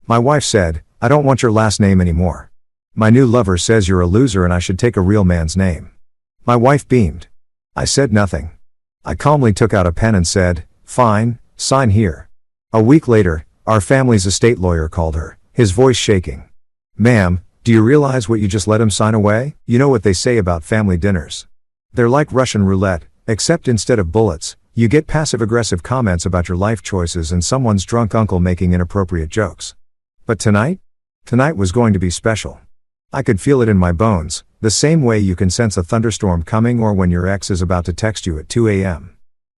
My wife said, "I don't want your last name anymore. My new lover says you're a loser and I should take a real man's name." My wife beamed. I said nothing. I calmly took out a pen and said, "Fine, sign here." A week later, our family's estate lawyer called her, his voice shaking. "Ma'am, do you realize what you just let him sign away?" You know what they say about family dinners. They're like Russian roulette, except instead of bullets, you get passive-aggressive comments about your life choices and someone's drunk uncle making inappropriate jokes. But tonight? Tonight was going to be special. I could feel it in my bones, the same way you can sense a thunderstorm coming or when your ex is about to text you at 2 a.m.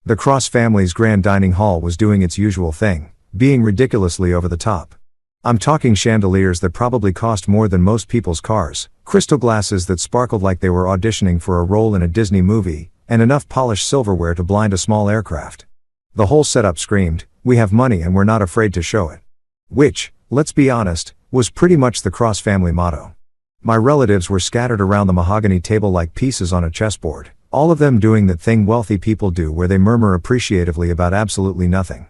The Cross family's grand dining hall was doing its usual thing, being ridiculously over the top. I'm talking chandeliers that probably cost more than most people's cars, crystal glasses that sparkled like they were auditioning for a role in a Disney movie, and enough polished silverware to blind a small aircraft. The whole setup screamed, "We have money and we're not afraid to show it." Which, let's be honest, was pretty much the Cross family motto. My relatives were scattered around the mahogany table like pieces on a chessboard, all of them doing that thing wealthy people do where they murmur appreciatively about absolutely nothing.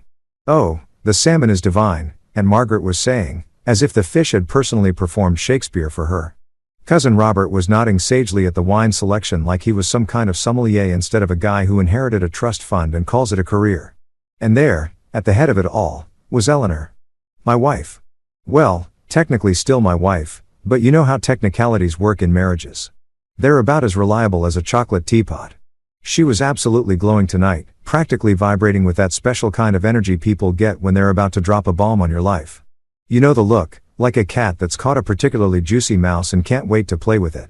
"Oh, the salmon is divine," and Margaret was saying, as if the fish had personally performed Shakespeare for her. Cousin Robert was nodding sagely at the wine selection like he was some kind of sommelier instead of a guy who inherited a trust fund and calls it a career. And there, at the head of it all, was Eleanor. My wife. Well, technically still my wife, but you know how technicalities work in marriages. They're about as reliable as a chocolate teapot. She was absolutely glowing tonight, practically vibrating with that special kind of energy people get when they're about to drop a bomb on your life. You know the look, like a cat that's caught a particularly juicy mouse and can't wait to play with it.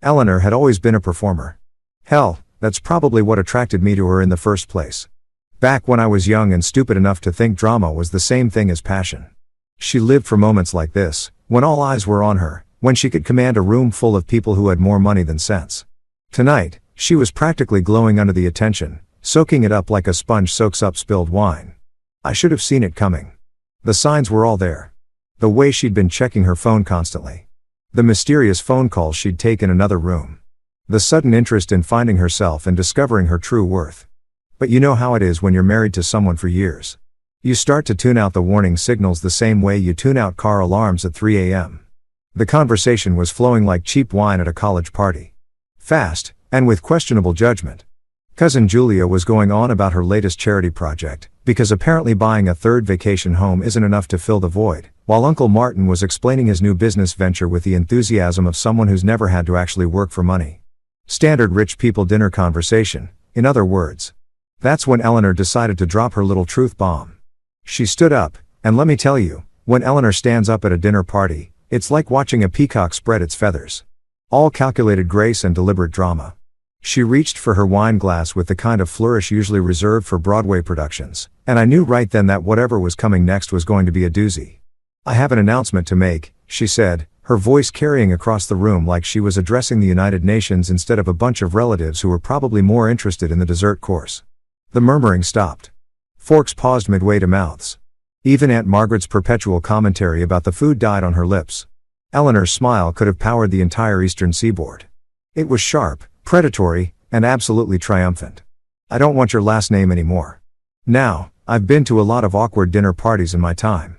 Eleanor had always been a performer. Hell, that's probably what attracted me to her in the first place. Back when I was young and stupid enough to think drama was the same thing as passion. She lived for moments like this, when all eyes were on her, when she could command a room full of people who had more money than sense. Tonight, she was practically glowing under the attention, soaking it up like a sponge soaks up spilled wine. I should have seen it coming. The signs were all there. The way she'd been checking her phone constantly. The mysterious phone calls she'd take in another room. The sudden interest in finding herself and discovering her true worth. But you know how it is when you're married to someone for years. You start to tune out the warning signals the same way you tune out car alarms at 3 a.m. The conversation was flowing like cheap wine at a college party. Fast, and with questionable judgment. Cousin Julia was going on about her latest charity project, because apparently buying a third vacation home isn't enough to fill the void, while Uncle Martin was explaining his new business venture with the enthusiasm of someone who's never had to actually work for money. Standard rich people dinner conversation, in other words. That's when Eleanor decided to drop her little truth bomb. She stood up, and let me tell you, when Eleanor stands up at a dinner party, it's like watching a peacock spread its feathers. All calculated grace and deliberate drama. She reached for her wine glass with the kind of flourish usually reserved for Broadway productions, and I knew right then that whatever was coming next was going to be a doozy. "I have an announcement to make," she said, her voice carrying across the room like she was addressing the United Nations instead of a bunch of relatives who were probably more interested in the dessert course. The murmuring stopped. Forks paused midway to mouths. Even Aunt Margaret's perpetual commentary about the food died on her lips. Eleanor's smile could have powered the entire eastern seaboard. It was sharp, predatory, and absolutely triumphant. "I don't want your last name anymore. Now, I've been to a lot of awkward dinner parties in my time.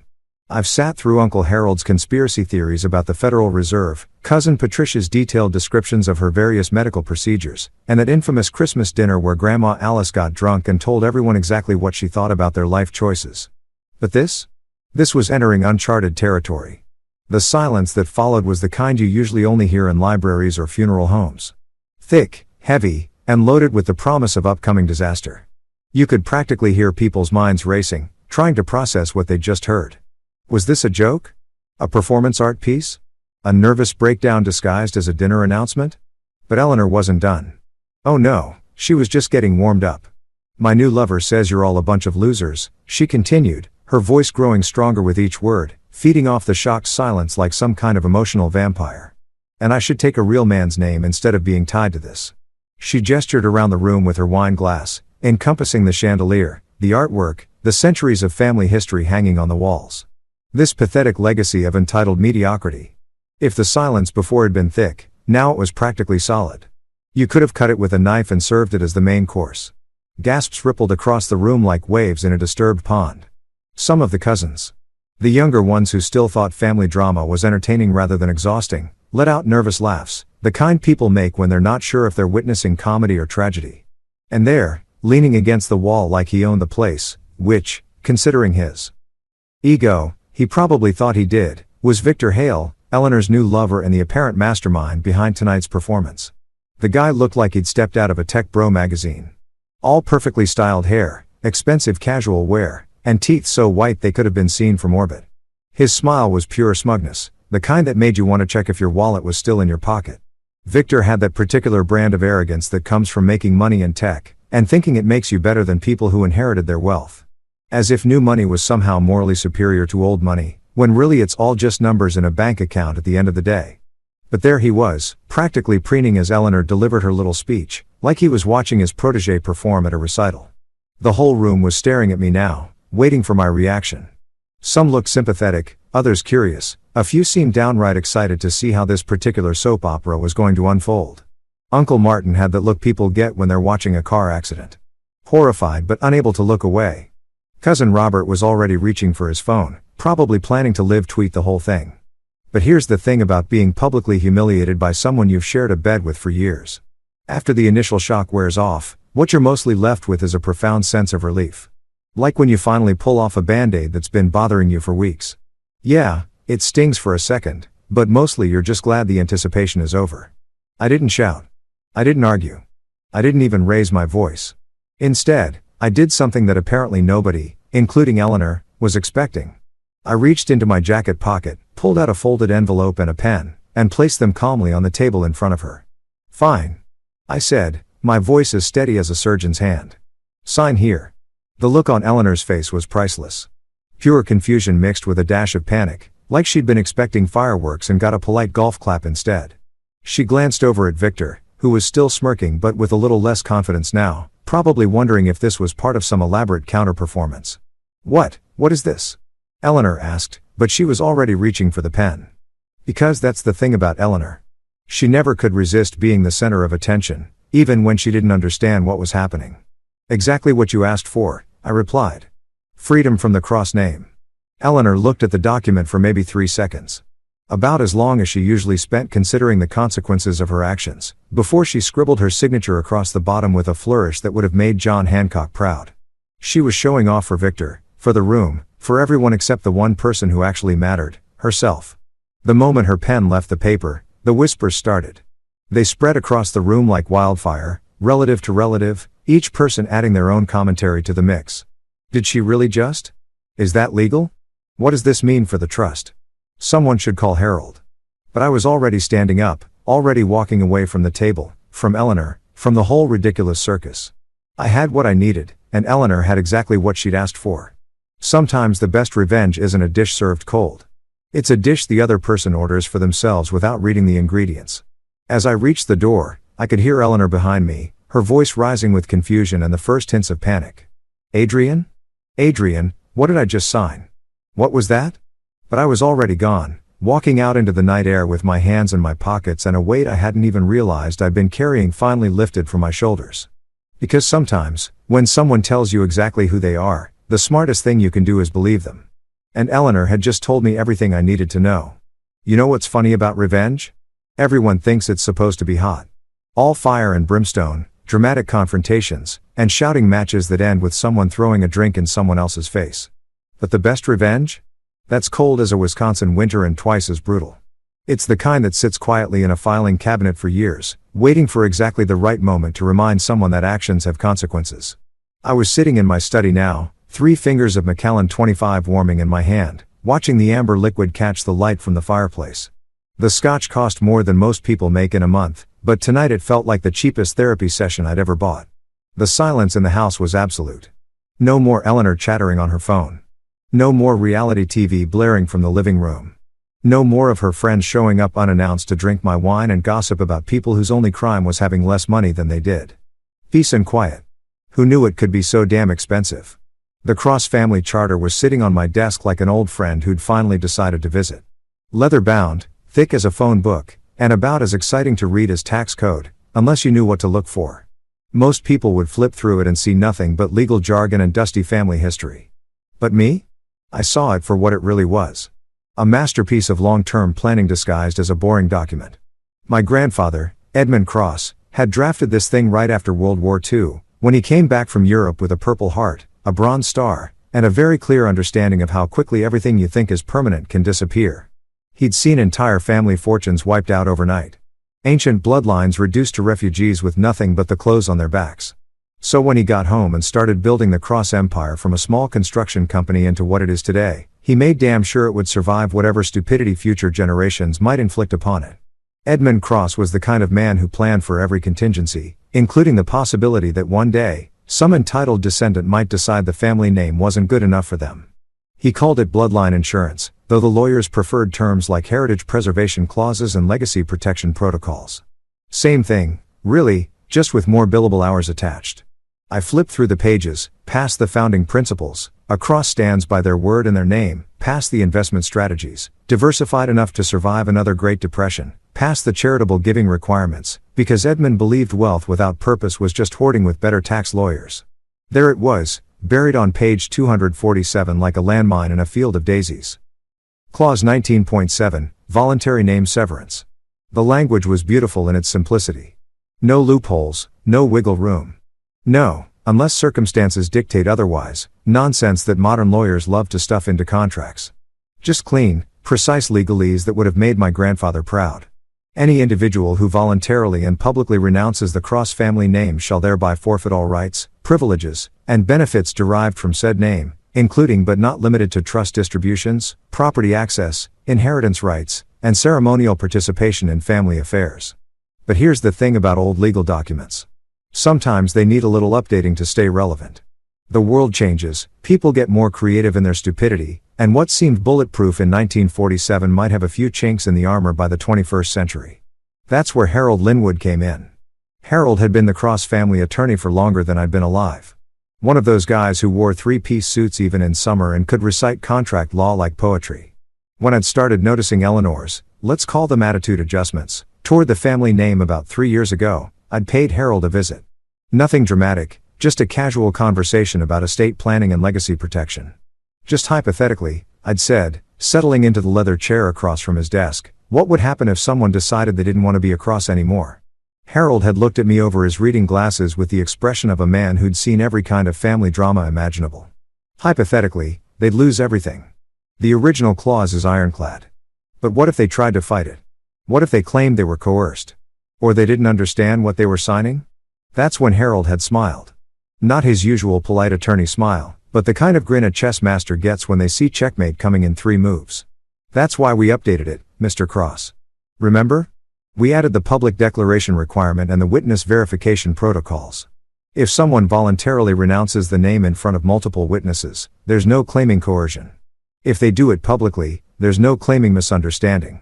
I've sat through Uncle Harold's conspiracy theories about the Federal Reserve, Cousin Patricia's detailed descriptions of her various medical procedures, and that infamous Christmas dinner where Grandma Alice got drunk and told everyone exactly what she thought about their life choices. But this? This was entering uncharted territory. The silence that followed was the kind you usually only hear in libraries or funeral homes. Thick, heavy, and loaded with the promise of upcoming disaster. You could practically hear people's minds racing, trying to process what they'd just heard. Was this a joke? A performance art piece? A nervous breakdown disguised as a dinner announcement? But Eleanor wasn't done. Oh no, she was just getting warmed up. "My new lover says you're all a bunch of losers," she continued, her voice growing stronger with each word, feeding off the shocked silence like some kind of emotional vampire. "And I should take a real man's name instead of being tied to this." She gestured around the room with her wine glass, encompassing the chandelier, the artwork, the centuries of family history hanging on the walls. This pathetic legacy of entitled mediocrity. If the silence before had been thick, now it was practically solid. You could have cut it with a knife and served it as the main course. Gasps rippled across the room like waves in a disturbed pond. Some of the cousins. The younger ones who still thought family drama was entertaining rather than exhausting, let out nervous laughs, the kind people make when they're not sure if they're witnessing comedy or tragedy. And there, leaning against the wall like he owned the place, which, considering his ego, he probably thought he did, was Victor Hale, Eleanor's new lover and the apparent mastermind behind tonight's performance. The guy looked like he'd stepped out of a tech bro magazine. All perfectly styled hair, expensive casual wear, and teeth so white they could have been seen from orbit. His smile was pure smugness, the kind that made you want to check if your wallet was still in your pocket. Victor had that particular brand of arrogance that comes from making money in tech, and thinking it makes you better than people who inherited their wealth. As if new money was somehow morally superior to old money, when really it's all just numbers in a bank account at the end of the day. But there he was, practically preening as Eleanor delivered her little speech, like he was watching his protégé perform at a recital. The whole room was staring at me now, waiting for my reaction. Some looked sympathetic, others curious, a few seemed downright excited to see how this particular soap opera was going to unfold. Uncle Martin had that look people get when they're watching a car accident. Horrified but unable to look away. Cousin Robert was already reaching for his phone, probably planning to live tweet the whole thing. But here's the thing about being publicly humiliated by someone you've shared a bed with for years. After the initial shock wears off, what you're mostly left with is a profound sense of relief. Like when you finally pull off a band-aid that's been bothering you for weeks. Yeah, it stings for a second, but mostly you're just glad the anticipation is over. I didn't shout. I didn't argue. I didn't even raise my voice. Instead, I did something that apparently nobody, including Eleanor, was expecting. I reached into my jacket pocket, pulled out a folded envelope and a pen, and placed them calmly on the table in front of her. "Fine," I said, my voice as steady as a surgeon's hand. "Sign here." The look on Eleanor's face was priceless. Pure confusion mixed with a dash of panic, like she'd been expecting fireworks and got a polite golf clap instead. She glanced over at Victor, who was still smirking but with a little less confidence now, probably wondering if this was part of some elaborate counter-performance. What is this?" Eleanor asked, but she was already reaching for the pen. Because that's the thing about Eleanor. She never could resist being the center of attention, even when she didn't understand what was happening. "Exactly what you asked for," I replied. "Freedom from the cross name." Eleanor looked at the document for maybe 3 seconds. About as long as she usually spent considering the consequences of her actions, before she scribbled her signature across the bottom with a flourish that would have made John Hancock proud. She was showing off for Victor, for the room, for everyone except the one person who actually mattered, herself. The moment her pen left the paper, the whispers started. They spread across the room like wildfire, relative to relative, each person adding their own commentary to the mix. Did she really just? Is that legal? What does this mean for the trust? Someone should call Harold. But I was already standing up, already walking away from the table, from Eleanor, from the whole ridiculous circus. I had what I needed, and Eleanor had exactly what she'd asked for. Sometimes the best revenge isn't a dish served cold. It's a dish the other person orders for themselves without reading the ingredients. As I reached the door, I could hear Eleanor behind me, her voice rising with confusion and the first hints of panic. "Adrian? Adrian, what did I just sign? What was that?" But I was already gone, walking out into the night air with my hands in my pockets and a weight I hadn't even realized I'd been carrying finally lifted from my shoulders. Because sometimes, when someone tells you exactly who they are, the smartest thing you can do is believe them. And Eleanor had just told me everything I needed to know. You know what's funny about revenge? Everyone thinks it's supposed to be hot. All fire and brimstone, dramatic confrontations, and shouting matches that end with someone throwing a drink in someone else's face. But the best revenge? That's cold as a Wisconsin winter and twice as brutal. It's the kind that sits quietly in a filing cabinet for years, waiting for exactly the right moment to remind someone that actions have consequences. I was sitting in my study now, 3 fingers of Macallan 25 warming in my hand, watching the amber liquid catch the light from the fireplace. The scotch cost more than most people make in a month, but tonight it felt like the cheapest therapy session I'd ever bought. The silence in the house was absolute. No more Eleanor chattering on her phone. No more reality TV blaring from the living room. No more of her friends showing up unannounced to drink my wine and gossip about people whose only crime was having less money than they did. Peace and quiet. Who knew it could be so damn expensive? The Cross family charter was sitting on my desk like an old friend who'd finally decided to visit. Leather-bound, thick as a phone book, and about as exciting to read as tax code, unless you knew what to look for. Most people would flip through it and see nothing but legal jargon and dusty family history. But me? I saw it for what it really was. A masterpiece of long-term planning disguised as a boring document. My grandfather, Edmund Cross, had drafted this thing right after World War II, when he came back from Europe with a Purple Heart, a Bronze Star, and a very clear understanding of how quickly everything you think is permanent can disappear. He'd seen entire family fortunes wiped out overnight. Ancient bloodlines reduced to refugees with nothing but the clothes on their backs. So when he got home and started building the Cross Empire from a small construction company into what it is today, he made damn sure it would survive whatever stupidity future generations might inflict upon it. Edmund Cross was the kind of man who planned for every contingency, including the possibility that one day, some entitled descendant might decide the family name wasn't good enough for them. He called it bloodline insurance, though the lawyers preferred terms like heritage preservation clauses and legacy protection protocols. Same thing, really, just with more billable hours attached. I flipped through the pages, past the founding principles, a cross stands by their word and their name, past the investment strategies, diversified enough to survive another Great Depression, past the charitable giving requirements, because Edmund believed wealth without purpose was just hoarding with better tax lawyers. There it was, buried on page 247 like a landmine in a field of daisies. Clause 19.7, Voluntary Name Severance. The language was beautiful in its simplicity. No loopholes, no wiggle room. No, unless circumstances dictate otherwise, nonsense that modern lawyers love to stuff into contracts. Just clean, precise legalese that would have made my grandfather proud. Any individual who voluntarily and publicly renounces the Cross family name shall thereby forfeit all rights, privileges, and benefits derived from said name, including but not limited to trust distributions, property access, inheritance rights, and ceremonial participation in family affairs. But here's the thing about old legal documents. Sometimes they need a little updating to stay relevant. The world changes, people get more creative in their stupidity, and what seemed bulletproof in 1947 might have a few chinks in the armor by the 21st century. That's where Harold Linwood came in. Harold had been the Cross family attorney for longer than I'd been alive. One of those guys who wore three-piece suits even in summer and could recite contract law like poetry. When I'd started noticing Eleanor's, let's call them attitude adjustments, toward the family name about 3 years ago, I'd paid Harold a visit. Nothing dramatic, just a casual conversation about estate planning and legacy protection. Just hypothetically, I'd said, settling into the leather chair across from his desk, what would happen if someone decided they didn't want to be a Cross anymore? Harold had looked at me over his reading glasses with the expression of a man who'd seen every kind of family drama imaginable. Hypothetically, they'd lose everything. The original clause is ironclad. But what if they tried to fight it? What if they claimed they were coerced? Or they didn't understand what they were signing? That's when Harold had smiled. Not his usual polite attorney smile, but the kind of grin a chess master gets when they see checkmate coming in 3 moves. That's why we updated it, Mr. Cross. Remember? We added the public declaration requirement and the witness verification protocols. If someone voluntarily renounces the name in front of multiple witnesses, there's no claiming coercion. If they do it publicly, there's no claiming misunderstanding.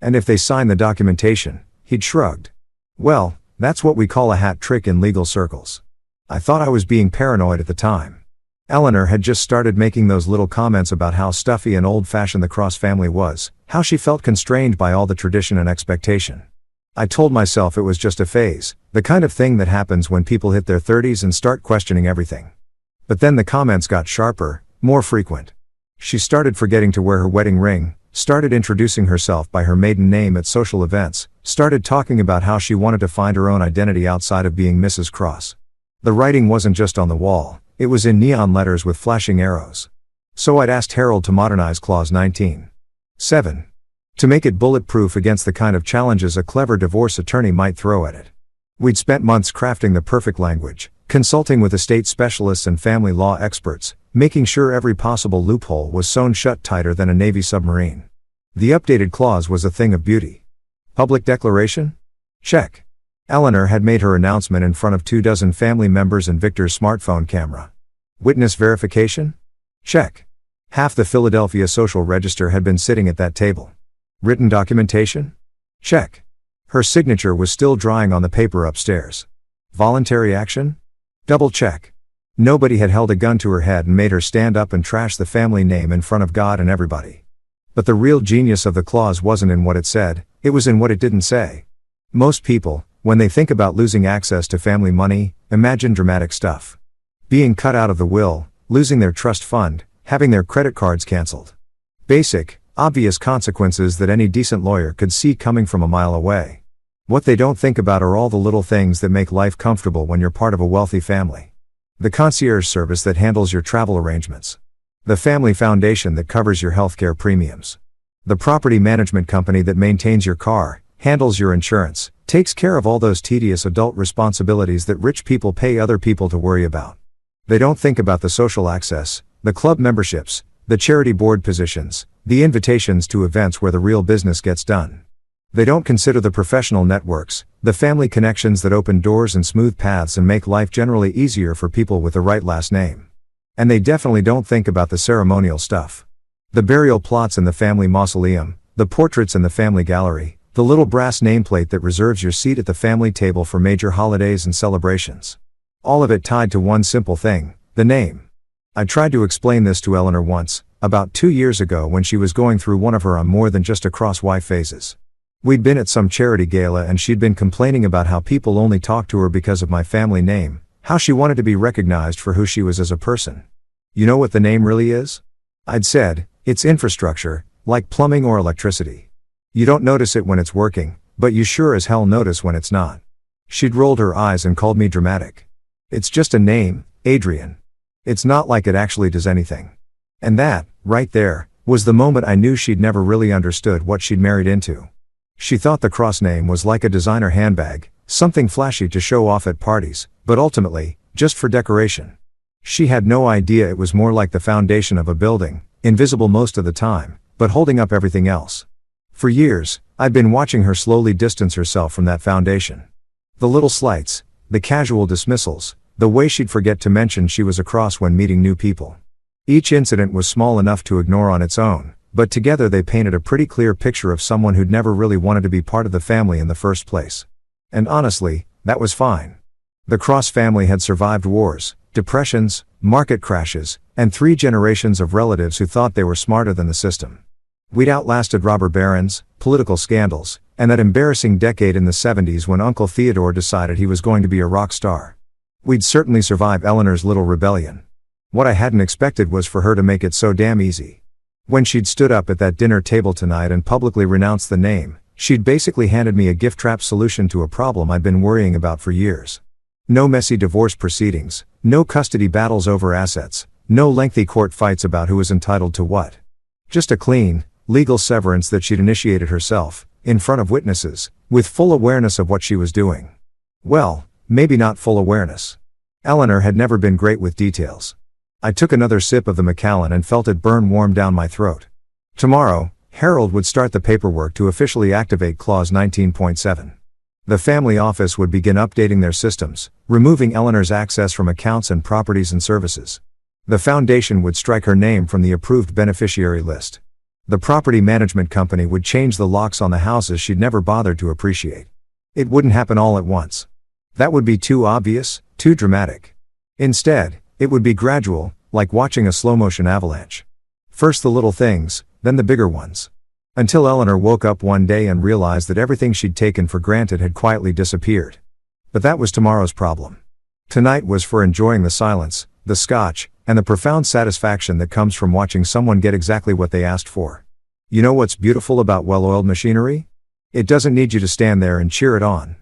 And if they sign the documentation, he'd shrugged. Well, that's what we call a hat trick in legal circles. I thought I was being paranoid at the time. Eleanor had just started making those little comments about how stuffy and old-fashioned the Cross family was, how she felt constrained by all the tradition and expectation. I told myself it was just a phase, the kind of thing that happens when people hit their 30s and start questioning everything. But then the comments got sharper, more frequent. She started forgetting to wear her wedding ring, started introducing herself by her maiden name at social events, started talking about how she wanted to find her own identity outside of being Mrs. Cross. The writing wasn't just on the wall, it was in neon letters with flashing arrows. So I'd asked Harold to modernize Clause 19.7. To make it bulletproof against the kind of challenges a clever divorce attorney might throw at it. We'd spent months crafting the perfect language, consulting with estate specialists and family law experts, making sure every possible loophole was sewn shut tighter than a Navy submarine. The updated clause was a thing of beauty. Public declaration? Check. Eleanor had made her announcement in front of 24 family members and Victor's smartphone camera. Witness verification? Check. Half the Philadelphia Social Register had been sitting at that table. Written documentation? Check. Her signature was still drying on the paper upstairs. Voluntary action? Double check. Nobody had held a gun to her head and made her stand up and trash the family name in front of God and everybody. But the real genius of the clause wasn't in what it said, it was in what it didn't say. Most people, when they think about losing access to family money, imagine dramatic stuff. Being cut out of the will, losing their trust fund, Having their credit cards canceled. Basic, obvious consequences that any decent lawyer could see coming from a mile away. What they don't think about are all the little things that make life comfortable when you're part of a wealthy family. The concierge service that handles your travel arrangements. The family foundation that covers your healthcare premiums. The property management company that maintains your car, handles your insurance, takes care of all those tedious adult responsibilities that rich people pay other people to worry about. They don't think about the social access, the club memberships, the charity board positions, the invitations to events where the real business gets done. They don't consider the professional networks, the family connections that open doors and smooth paths and make life generally easier for people with the right last name. And they definitely don't think about the ceremonial stuff. The burial plots in the family mausoleum, the portraits in the family gallery, the little brass nameplate that reserves your seat at the family table for major holidays and celebrations. All of it tied to one simple thing, the name. I tried to explain this to Eleanor once, about 2 years ago when she was going through one of her I'm more than just a cross-wife phases. We'd been at some charity gala and she'd been complaining about how people only talked to her because of my family name, how she wanted to be recognized for who she was as a person. You know what the name really is? I'd said, it's infrastructure, like plumbing or electricity. You don't notice it when it's working, but you sure as hell notice when it's not. She'd rolled her eyes and called me dramatic. It's just a name, Adrian. It's not like it actually does anything. And that, right there, was the moment I knew she'd never really understood what she'd married into. She thought the cross name was like a designer handbag, something flashy to show off at parties, but ultimately, just for decoration. She had no idea it was more like the foundation of a building, invisible most of the time, but holding up everything else. For years, I'd been watching her slowly distance herself from that foundation. The little slights, the casual dismissals, the way she'd forget to mention she was a cross when meeting new people. Each incident was small enough to ignore on its own, but together they painted a pretty clear picture of someone who'd never really wanted to be part of the family in the first place. And honestly, that was fine. The Cross family had survived wars, depressions, market crashes, and 3 generations of relatives who thought they were smarter than the system. We'd outlasted robber barons, political scandals, and that embarrassing decade in the 70s when Uncle Theodore decided he was going to be a rock star. We'd certainly survive Eleanor's little rebellion. What I hadn't expected was for her to make it so damn easy. When she'd stood up at that dinner table tonight and publicly renounced the name, she'd basically handed me a gift-wrapped solution to a problem I'd been worrying about for years. No messy divorce proceedings, no custody battles over assets, no lengthy court fights about who was entitled to what. Just a clean, legal severance that she'd initiated herself, in front of witnesses, with full awareness of what she was doing. Well, maybe not full awareness. Eleanor had never been great with details. I took another sip of the Macallan and felt it burn warm down my throat. Tomorrow, Harold would start the paperwork to officially activate Clause 19.7. The family office would begin updating their systems, removing Eleanor's access from accounts and properties and services. The foundation would strike her name from the approved beneficiary list. The property management company would change the locks on the houses she'd never bothered to appreciate. It wouldn't happen all at once. That would be too obvious, too dramatic. Instead, it would be gradual, like watching a slow-motion avalanche. First the little things, then the bigger ones. Until Eleanor woke up one day and realized that everything she'd taken for granted had quietly disappeared. But that was tomorrow's problem. Tonight was for enjoying the silence, the scotch, and the profound satisfaction that comes from watching someone get exactly what they asked for. You know what's beautiful about well-oiled machinery? It doesn't need you to stand there and cheer it on.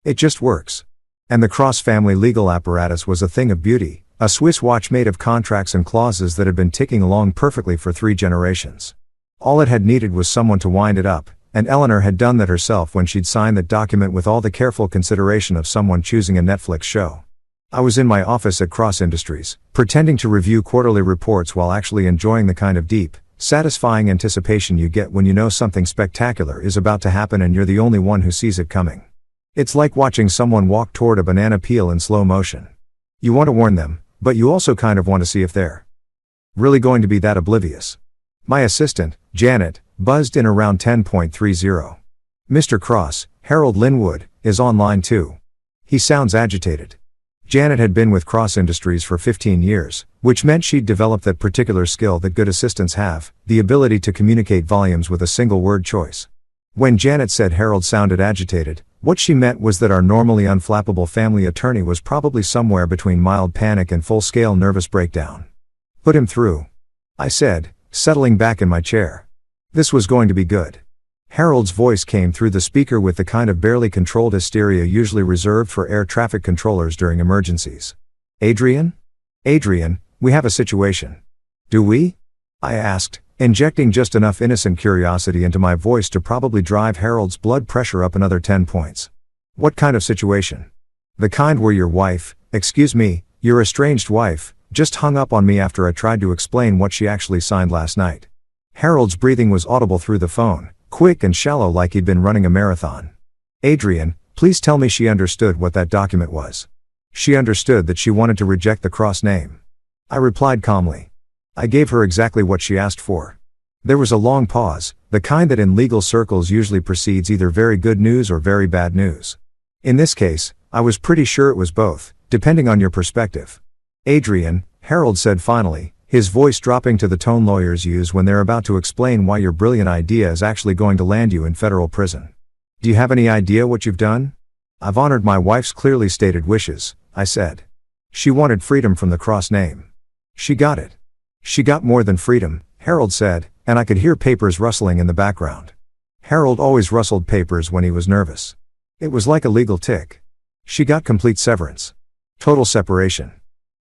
It just works. And the Cross family legal apparatus was a thing of beauty, a Swiss watch made of contracts and clauses that had been ticking along perfectly for 3 generations. All it had needed was someone to wind it up, and Eleanor had done that herself when she'd signed that document with all the careful consideration of someone choosing a Netflix show. I was in my office at Cross Industries, pretending to review quarterly reports while actually enjoying the kind of deep, satisfying anticipation you get when you know something spectacular is about to happen and you're the only one who sees it coming. It's like watching someone walk toward a banana peel in slow motion. You want to warn them, but you also kind of want to see if they're really going to be that oblivious. My assistant, Janet, buzzed in around 10.30. Mr. Cross, Harold Linwood, is online too. He sounds agitated. Janet had been with Cross Industries for 15 years, which meant she'd developed that particular skill that good assistants have, the ability to communicate volumes with a single word choice. When Janet said Harold sounded agitated, what she meant was that our normally unflappable family attorney was probably somewhere between mild panic and full-scale nervous breakdown. Put him through. I said, settling back in my chair. This was going to be good. Harold's voice came through the speaker with the kind of barely controlled hysteria usually reserved for air traffic controllers during emergencies. Adrian? Adrian, we have a situation. Do we? I asked, injecting just enough innocent curiosity into my voice to probably drive Harold's blood pressure up another 10 points. What kind of situation? The kind where your wife, excuse me, your estranged wife, just hung up on me after I tried to explain what she actually signed last night. Harold's breathing was audible through the phone, quick and shallow like he'd been running a marathon. Adrian, please tell me she understood what that document was. She understood that she wanted to reject the cross name. I replied calmly. I gave her exactly what she asked for. There was a long pause, the kind that in legal circles usually precedes either very good news or very bad news. In this case, I was pretty sure it was both, depending on your perspective. Adrian, Harold said finally, his voice dropping to the tone lawyers use when they're about to explain why your brilliant idea is actually going to land you in federal prison. Do you have any idea what you've done? I've honored my wife's clearly stated wishes, I said. She wanted freedom from the cross name. She got it. She got more than freedom, Harold said, and I could hear papers rustling in the background. Harold always rustled papers when he was nervous. It was like a legal tic. She got complete severance. Total separation.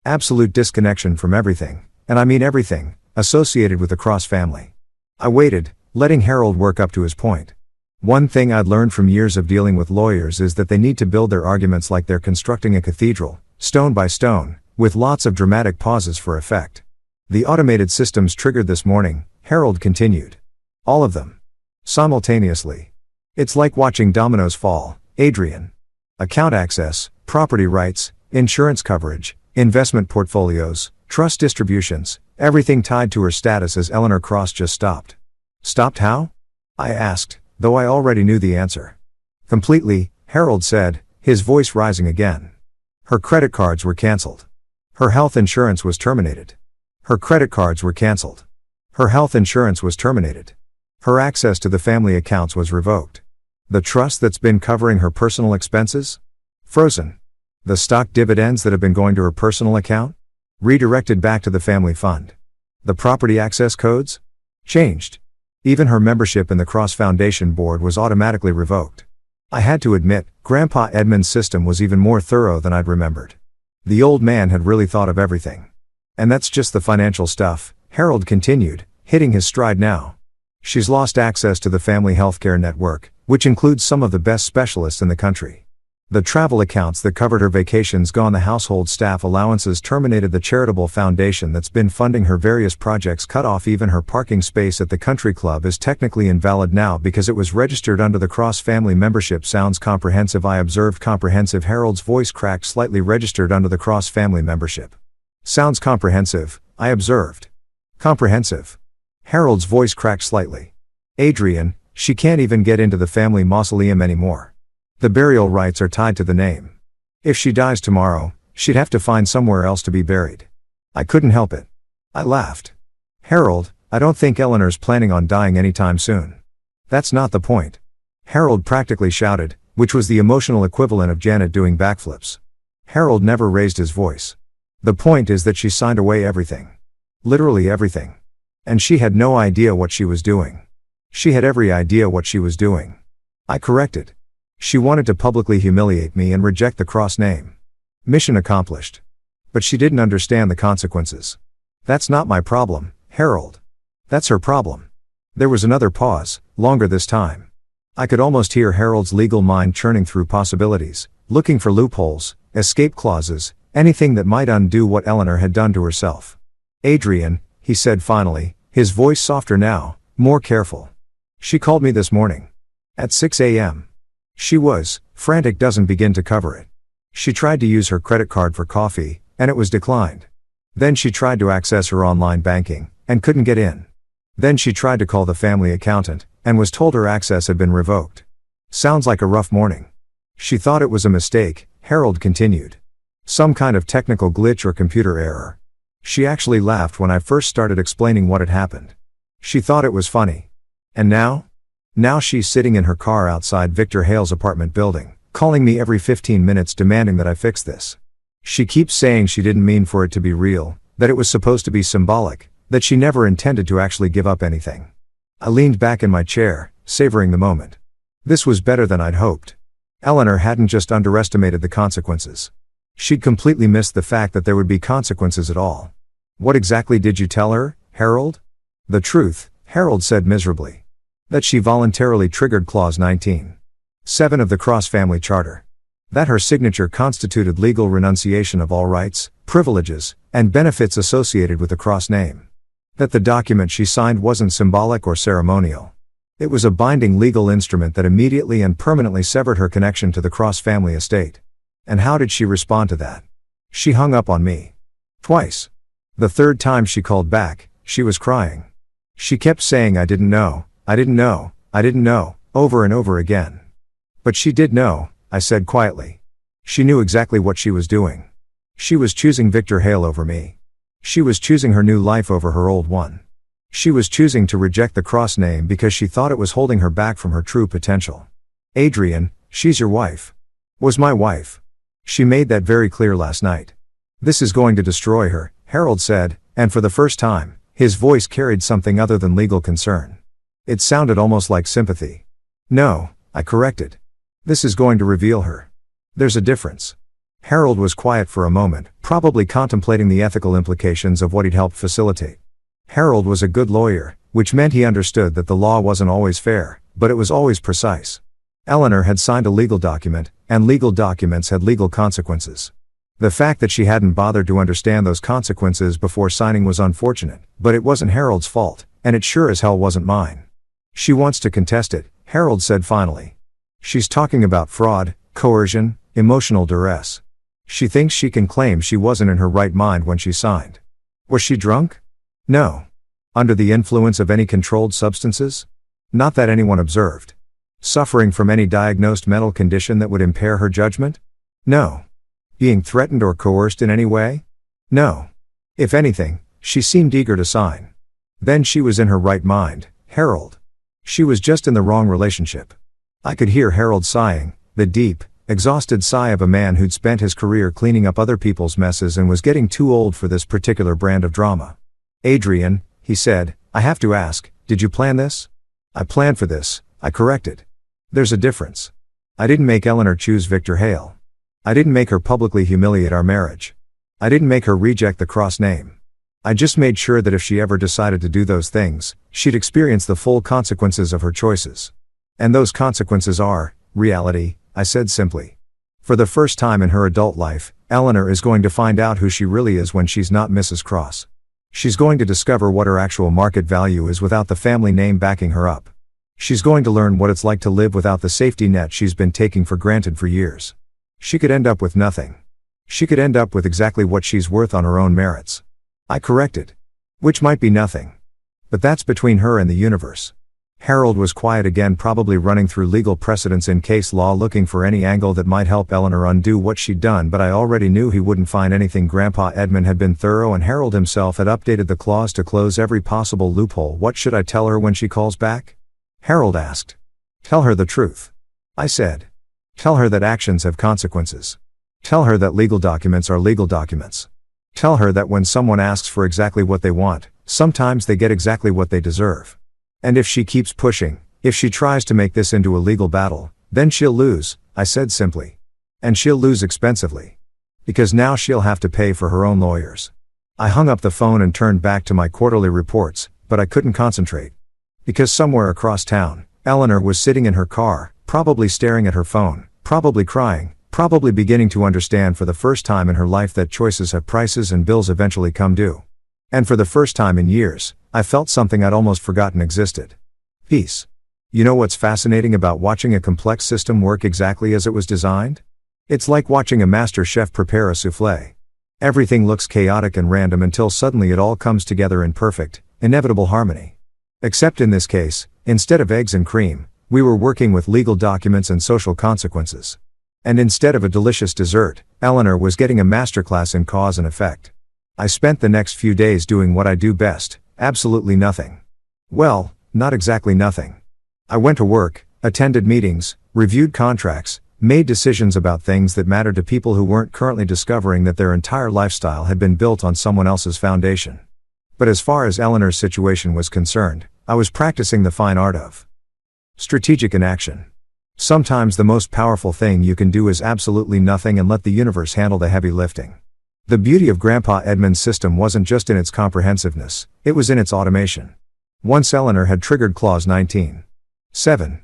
Absolute disconnection from everything, and I mean everything, associated with the Cross family. I waited, letting Harold work up to his point. One thing I'd learned from years of dealing with lawyers is that they need to build their arguments like they're constructing a cathedral, stone by stone, with lots of dramatic pauses for effect. The automated systems triggered this morning, Harold continued. All of them. Simultaneously. It's like watching dominoes fall, Adrian. Account access, property rights, insurance coverage, investment portfolios, trust distributions, everything tied to her status as Eleanor Cross just stopped. Stopped how? I asked, though I already knew the answer. Completely, Harold said, his voice rising again. Her credit cards were canceled. Her health insurance was terminated. Her credit cards were canceled. Her health insurance was terminated. Her access to the family accounts was revoked. The trust that's been covering her personal expenses? Frozen. The stock dividends that have been going to her personal account? Redirected back to the family fund. The property access codes? Changed. Even her membership in the Cross Foundation board was automatically revoked. I had to admit, Grandpa Edmund's system was even more thorough than I'd remembered. The old man had really thought of everything. And that's just the financial stuff, Harold continued, hitting his stride now. She's lost access to the family healthcare network, which includes some of the best specialists in the country. The travel accounts that covered her vacations gone, the household staff allowances terminated, the charitable foundation that's been funding her various projects cut off, even her parking space at the country club is technically invalid now because it was registered under the Cross family membership. Sounds comprehensive, I observed. Comprehensive, Harold's voice cracked slightly. Registered under the Cross family membership. Sounds comprehensive, I observed. Comprehensive. Harold's voice cracked slightly. Adrian, she can't even get into the family mausoleum anymore. The burial rights are tied to the name. If she dies tomorrow, she'd have to find somewhere else to be buried. I couldn't help it. I laughed. Harold, I don't think Eleanor's planning on dying anytime soon. That's not the point. Harold practically shouted, which was the emotional equivalent of Janet doing backflips. Harold never raised his voice. The point is that she signed away everything. Literally everything. And she had no idea what she was doing. She had every idea what she was doing. I corrected. She wanted to publicly humiliate me and reject the Cross name. Mission accomplished. But she didn't understand the consequences. That's not my problem, Harold. That's her problem. There was another pause, longer this time. I could almost hear Harold's legal mind churning through possibilities, looking for loopholes, escape clauses, anything that might undo what Eleanor had done to herself. Adrian, he said finally, his voice softer now, more careful. She called me this morning. At 6 a.m. She was frantic. Doesn't begin to cover it. She tried to use her credit card for coffee, and it was declined. Then she tried to access her online banking, and couldn't get in. Then she tried to call the family accountant, and was told her access had been revoked. Sounds like a rough morning. She thought it was a mistake, Harold continued. Some kind of technical glitch or computer error. She actually laughed when I first started explaining what had happened. She thought it was funny. And now? Now she's sitting in her car outside Victor Hale's apartment building, calling me every 15 minutes demanding that I fix this. She keeps saying she didn't mean for it to be real, that it was supposed to be symbolic, That she never intended to actually give up anything. I leaned back in my chair, savoring the moment. This was better than I'd hoped. Eleanor hadn't just underestimated the consequences. She'd completely missed the fact that there would be consequences at all. What exactly did you tell her, Harold? The truth, Harold said miserably. That she voluntarily triggered Clause 19.7 of the Cross Family Charter. That her signature constituted legal renunciation of all rights, privileges, and benefits associated with the Cross name. That the document she signed wasn't symbolic or ceremonial. It was a binding legal instrument that immediately and permanently severed her connection to the Cross family estate. And how did she respond to that? She hung up on me. Twice. The third time she called back, she was crying. She kept saying I didn't know, over and over again. But she did know, I said quietly. She knew exactly what she was doing. She was choosing Victor Hale over me. She was choosing her new life over her old one. She was choosing to reject the Cross name because she thought it was holding her back from her true potential. Adrian, she's your wife. Was my wife. She made that very clear last night. This is going to destroy her, Harold said, and for the first time, his voice carried something other than legal concern. It sounded almost like sympathy. No, I corrected. This is going to reveal her. There's a difference. Harold was quiet for a moment, probably contemplating the ethical implications of what he'd helped facilitate. Harold was a good lawyer, which meant he understood that the law wasn't always fair, but it was always precise. Eleanor had signed a legal document, and legal documents had legal consequences. The fact that she hadn't bothered to understand those consequences before signing was unfortunate, but it wasn't Harold's fault, and it sure as hell wasn't mine. She wants to contest it, Harold said finally. She's talking about fraud, coercion, emotional duress. She thinks she can claim she wasn't in her right mind when she signed. Was she drunk? No. Under the influence of any controlled substances? Not that anyone observed. Suffering from any diagnosed mental condition that would impair her judgment? No. Being threatened or coerced in any way? No. If anything, she seemed eager to sign. Then she was in her right mind, Harold. She was just in the wrong relationship. I could hear Harold sighing, the deep, exhausted sigh of a man who'd spent his career cleaning up other people's messes and was getting too old for this particular brand of drama. Adrian, he said, I have to ask, did you plan this? I planned for this, I corrected. There's a difference. I didn't make Eleanor choose Victor Hale. I didn't make her publicly humiliate our marriage. I didn't make her reject the Cross name. I just made sure that if she ever decided to do those things, she'd experience the full consequences of her choices. And those consequences are reality, I said simply. For the first time in her adult life, Eleanor is going to find out who she really is when she's not Mrs. Cross. She's going to discover what her actual market value is without the family name backing her up. She's going to learn what it's like to live without the safety net she's been taking for granted for years. She could end up with nothing. She could end up with exactly what she's worth on her own merits. I corrected. Which might be nothing. But that's between her and the universe. Harold was quiet again, probably running through legal precedents in case law, looking for any angle that might help Eleanor undo what she'd done, but I already knew he wouldn't find anything. Grandpa Edmund had been thorough and Harold himself had updated the clause to close every possible loophole. What should I tell her when she calls back? Harold asked. Tell her the truth. I said. Tell her that actions have consequences. Tell her that legal documents are legal documents. Tell her that when someone asks for exactly what they want, sometimes they get exactly what they deserve. And if she keeps pushing, if she tries to make this into a legal battle, then she'll lose, I said simply. And she'll lose expensively. Because now she'll have to pay for her own lawyers. I hung up the phone and turned back to my quarterly reports, but I couldn't concentrate. Because somewhere across town, Eleanor was sitting in her car, probably staring at her phone, probably crying, probably beginning to understand for the first time in her life that choices have prices and bills eventually come due. And for the first time in years, I felt something I'd almost forgotten existed. Peace. You know what's fascinating about watching a complex system work exactly as it was designed? It's like watching a master chef prepare a souffle. Everything looks chaotic and random until suddenly it all comes together in perfect, inevitable harmony. Except in this case, instead of eggs and cream, we were working with legal documents and social consequences. And instead of a delicious dessert, Eleanor was getting a masterclass in cause and effect. I spent the next few days doing what I do best, absolutely nothing. Well, not exactly nothing. I went to work, attended meetings, reviewed contracts, made decisions about things that mattered to people who weren't currently discovering that their entire lifestyle had been built on someone else's foundation. But as far as Eleanor's situation was concerned, I was practicing the fine art of strategic inaction. Sometimes the most powerful thing you can do is absolutely nothing and let the universe handle the heavy lifting. The beauty of Grandpa Edmund's system wasn't just in its comprehensiveness, it was in its automation. Once Eleanor had triggered clause 19.7.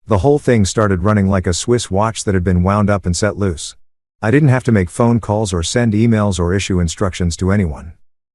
The whole thing started running like a Swiss watch that had been wound up and set loose. I didn't have to make phone calls or send emails or issue instructions to anyone.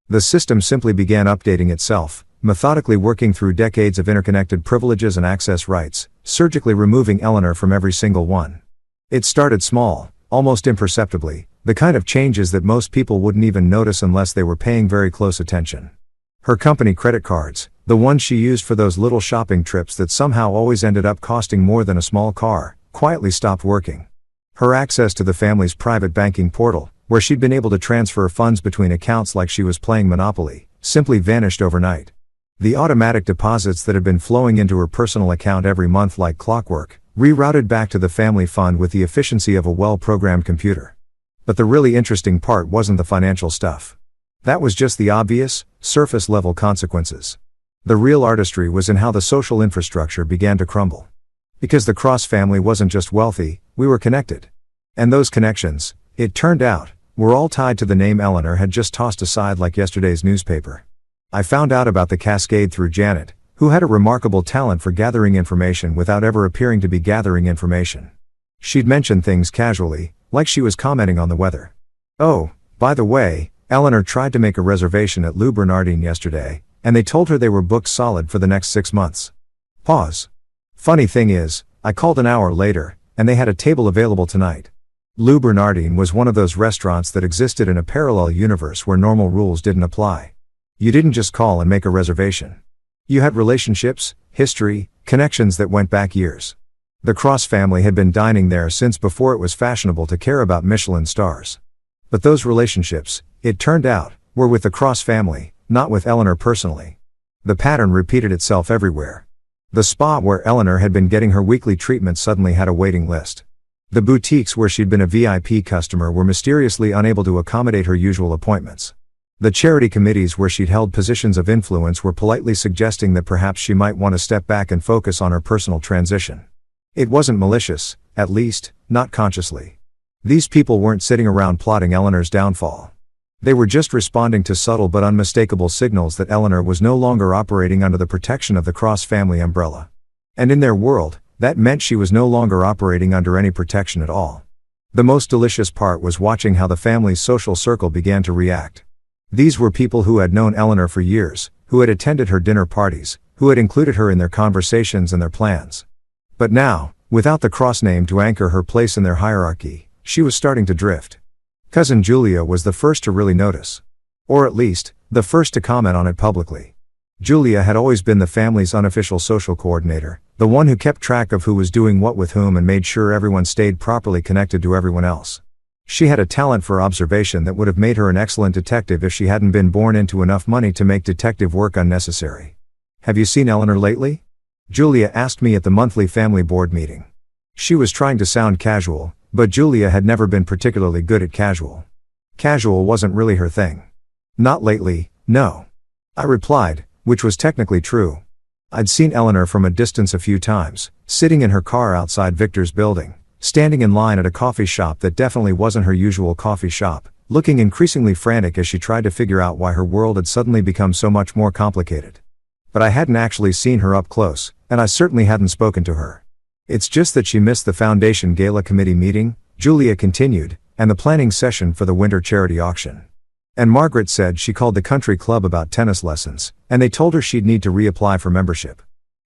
The system simply began updating itself, methodically working through decades of interconnected privileges and access rights, surgically removing Eleanor from every single one. It started small, almost imperceptibly, the kind of changes that most people wouldn't even notice unless they were paying very close attention. Her company credit cards, the ones she used for those little shopping trips that somehow always ended up costing more than a small car, quietly stopped working. Her access to the family's private banking portal, where she'd been able to transfer funds between accounts like she was playing Monopoly, simply vanished overnight. The automatic deposits that had been flowing into her personal account every month like clockwork, rerouted back to the family fund with the efficiency of a well-programmed computer. But the really interesting part wasn't the financial stuff. That was just the obvious, surface-level consequences. The real artistry was in how the social infrastructure began to crumble. Because the Cross family wasn't just wealthy, we were connected. And those connections, it turned out, were all tied to the name Eleanor had just tossed aside like yesterday's newspaper. I found out about the cascade through Janet, who had a remarkable talent for gathering information without ever appearing to be gathering information. She'd mention things casually, like she was commenting on the weather. Oh, by the way, Eleanor tried to make a reservation at Lou Bernardin yesterday, and they told her they were booked solid for the next 6 months. Pause. Funny thing is, I called an hour later, and they had a table available tonight. Lou Bernardin was one of those restaurants that existed in a parallel universe where normal rules didn't apply. You didn't just call and make a reservation. You had relationships, history, connections that went back years. The Cross family had been dining there since before it was fashionable to care about Michelin stars. But those relationships, it turned out, were with the Cross family, not with Eleanor personally. The pattern repeated itself everywhere. The spa where Eleanor had been getting her weekly treatment suddenly had a waiting list. The boutiques where she'd been a VIP customer were mysteriously unable to accommodate her usual appointments. The charity committees where she'd held positions of influence were politely suggesting that perhaps she might want to step back and focus on her personal transition. It wasn't malicious, at least, not consciously. These people weren't sitting around plotting Eleanor's downfall. They were just responding to subtle but unmistakable signals that Eleanor was no longer operating under the protection of the Cross family umbrella. And in their world, that meant she was no longer operating under any protection at all. The most delicious part was watching how the family's social circle began to react. These were people who had known Eleanor for years, who had attended her dinner parties, who had included her in their conversations and their plans. But now, without the Cross name to anchor her place in their hierarchy, she was starting to drift. Cousin Julia was the first to really notice. Or at least, the first to comment on it publicly. Julia had always been the family's unofficial social coordinator, the one who kept track of who was doing what with whom and made sure everyone stayed properly connected to everyone else. She had a talent for observation that would have made her an excellent detective if she hadn't been born into enough money to make detective work unnecessary. "Have you seen Eleanor lately?" Julia asked me at the monthly family board meeting. She was trying to sound casual, but Julia had never been particularly good at casual. Casual wasn't really her thing. "Not lately, no," I replied, which was technically true. I'd seen Eleanor from a distance a few times, sitting in her car outside Victor's building, standing in line at a coffee shop that definitely wasn't her usual coffee shop, looking increasingly frantic as she tried to figure out why her world had suddenly become so much more complicated. But I hadn't actually seen her up close, and I certainly hadn't spoken to her. "It's just that she missed the Foundation Gala Committee meeting," Julia continued, "and the planning session for the winter charity auction. And Margaret said she called the country club about tennis lessons, and they told her she'd need to reapply for membership."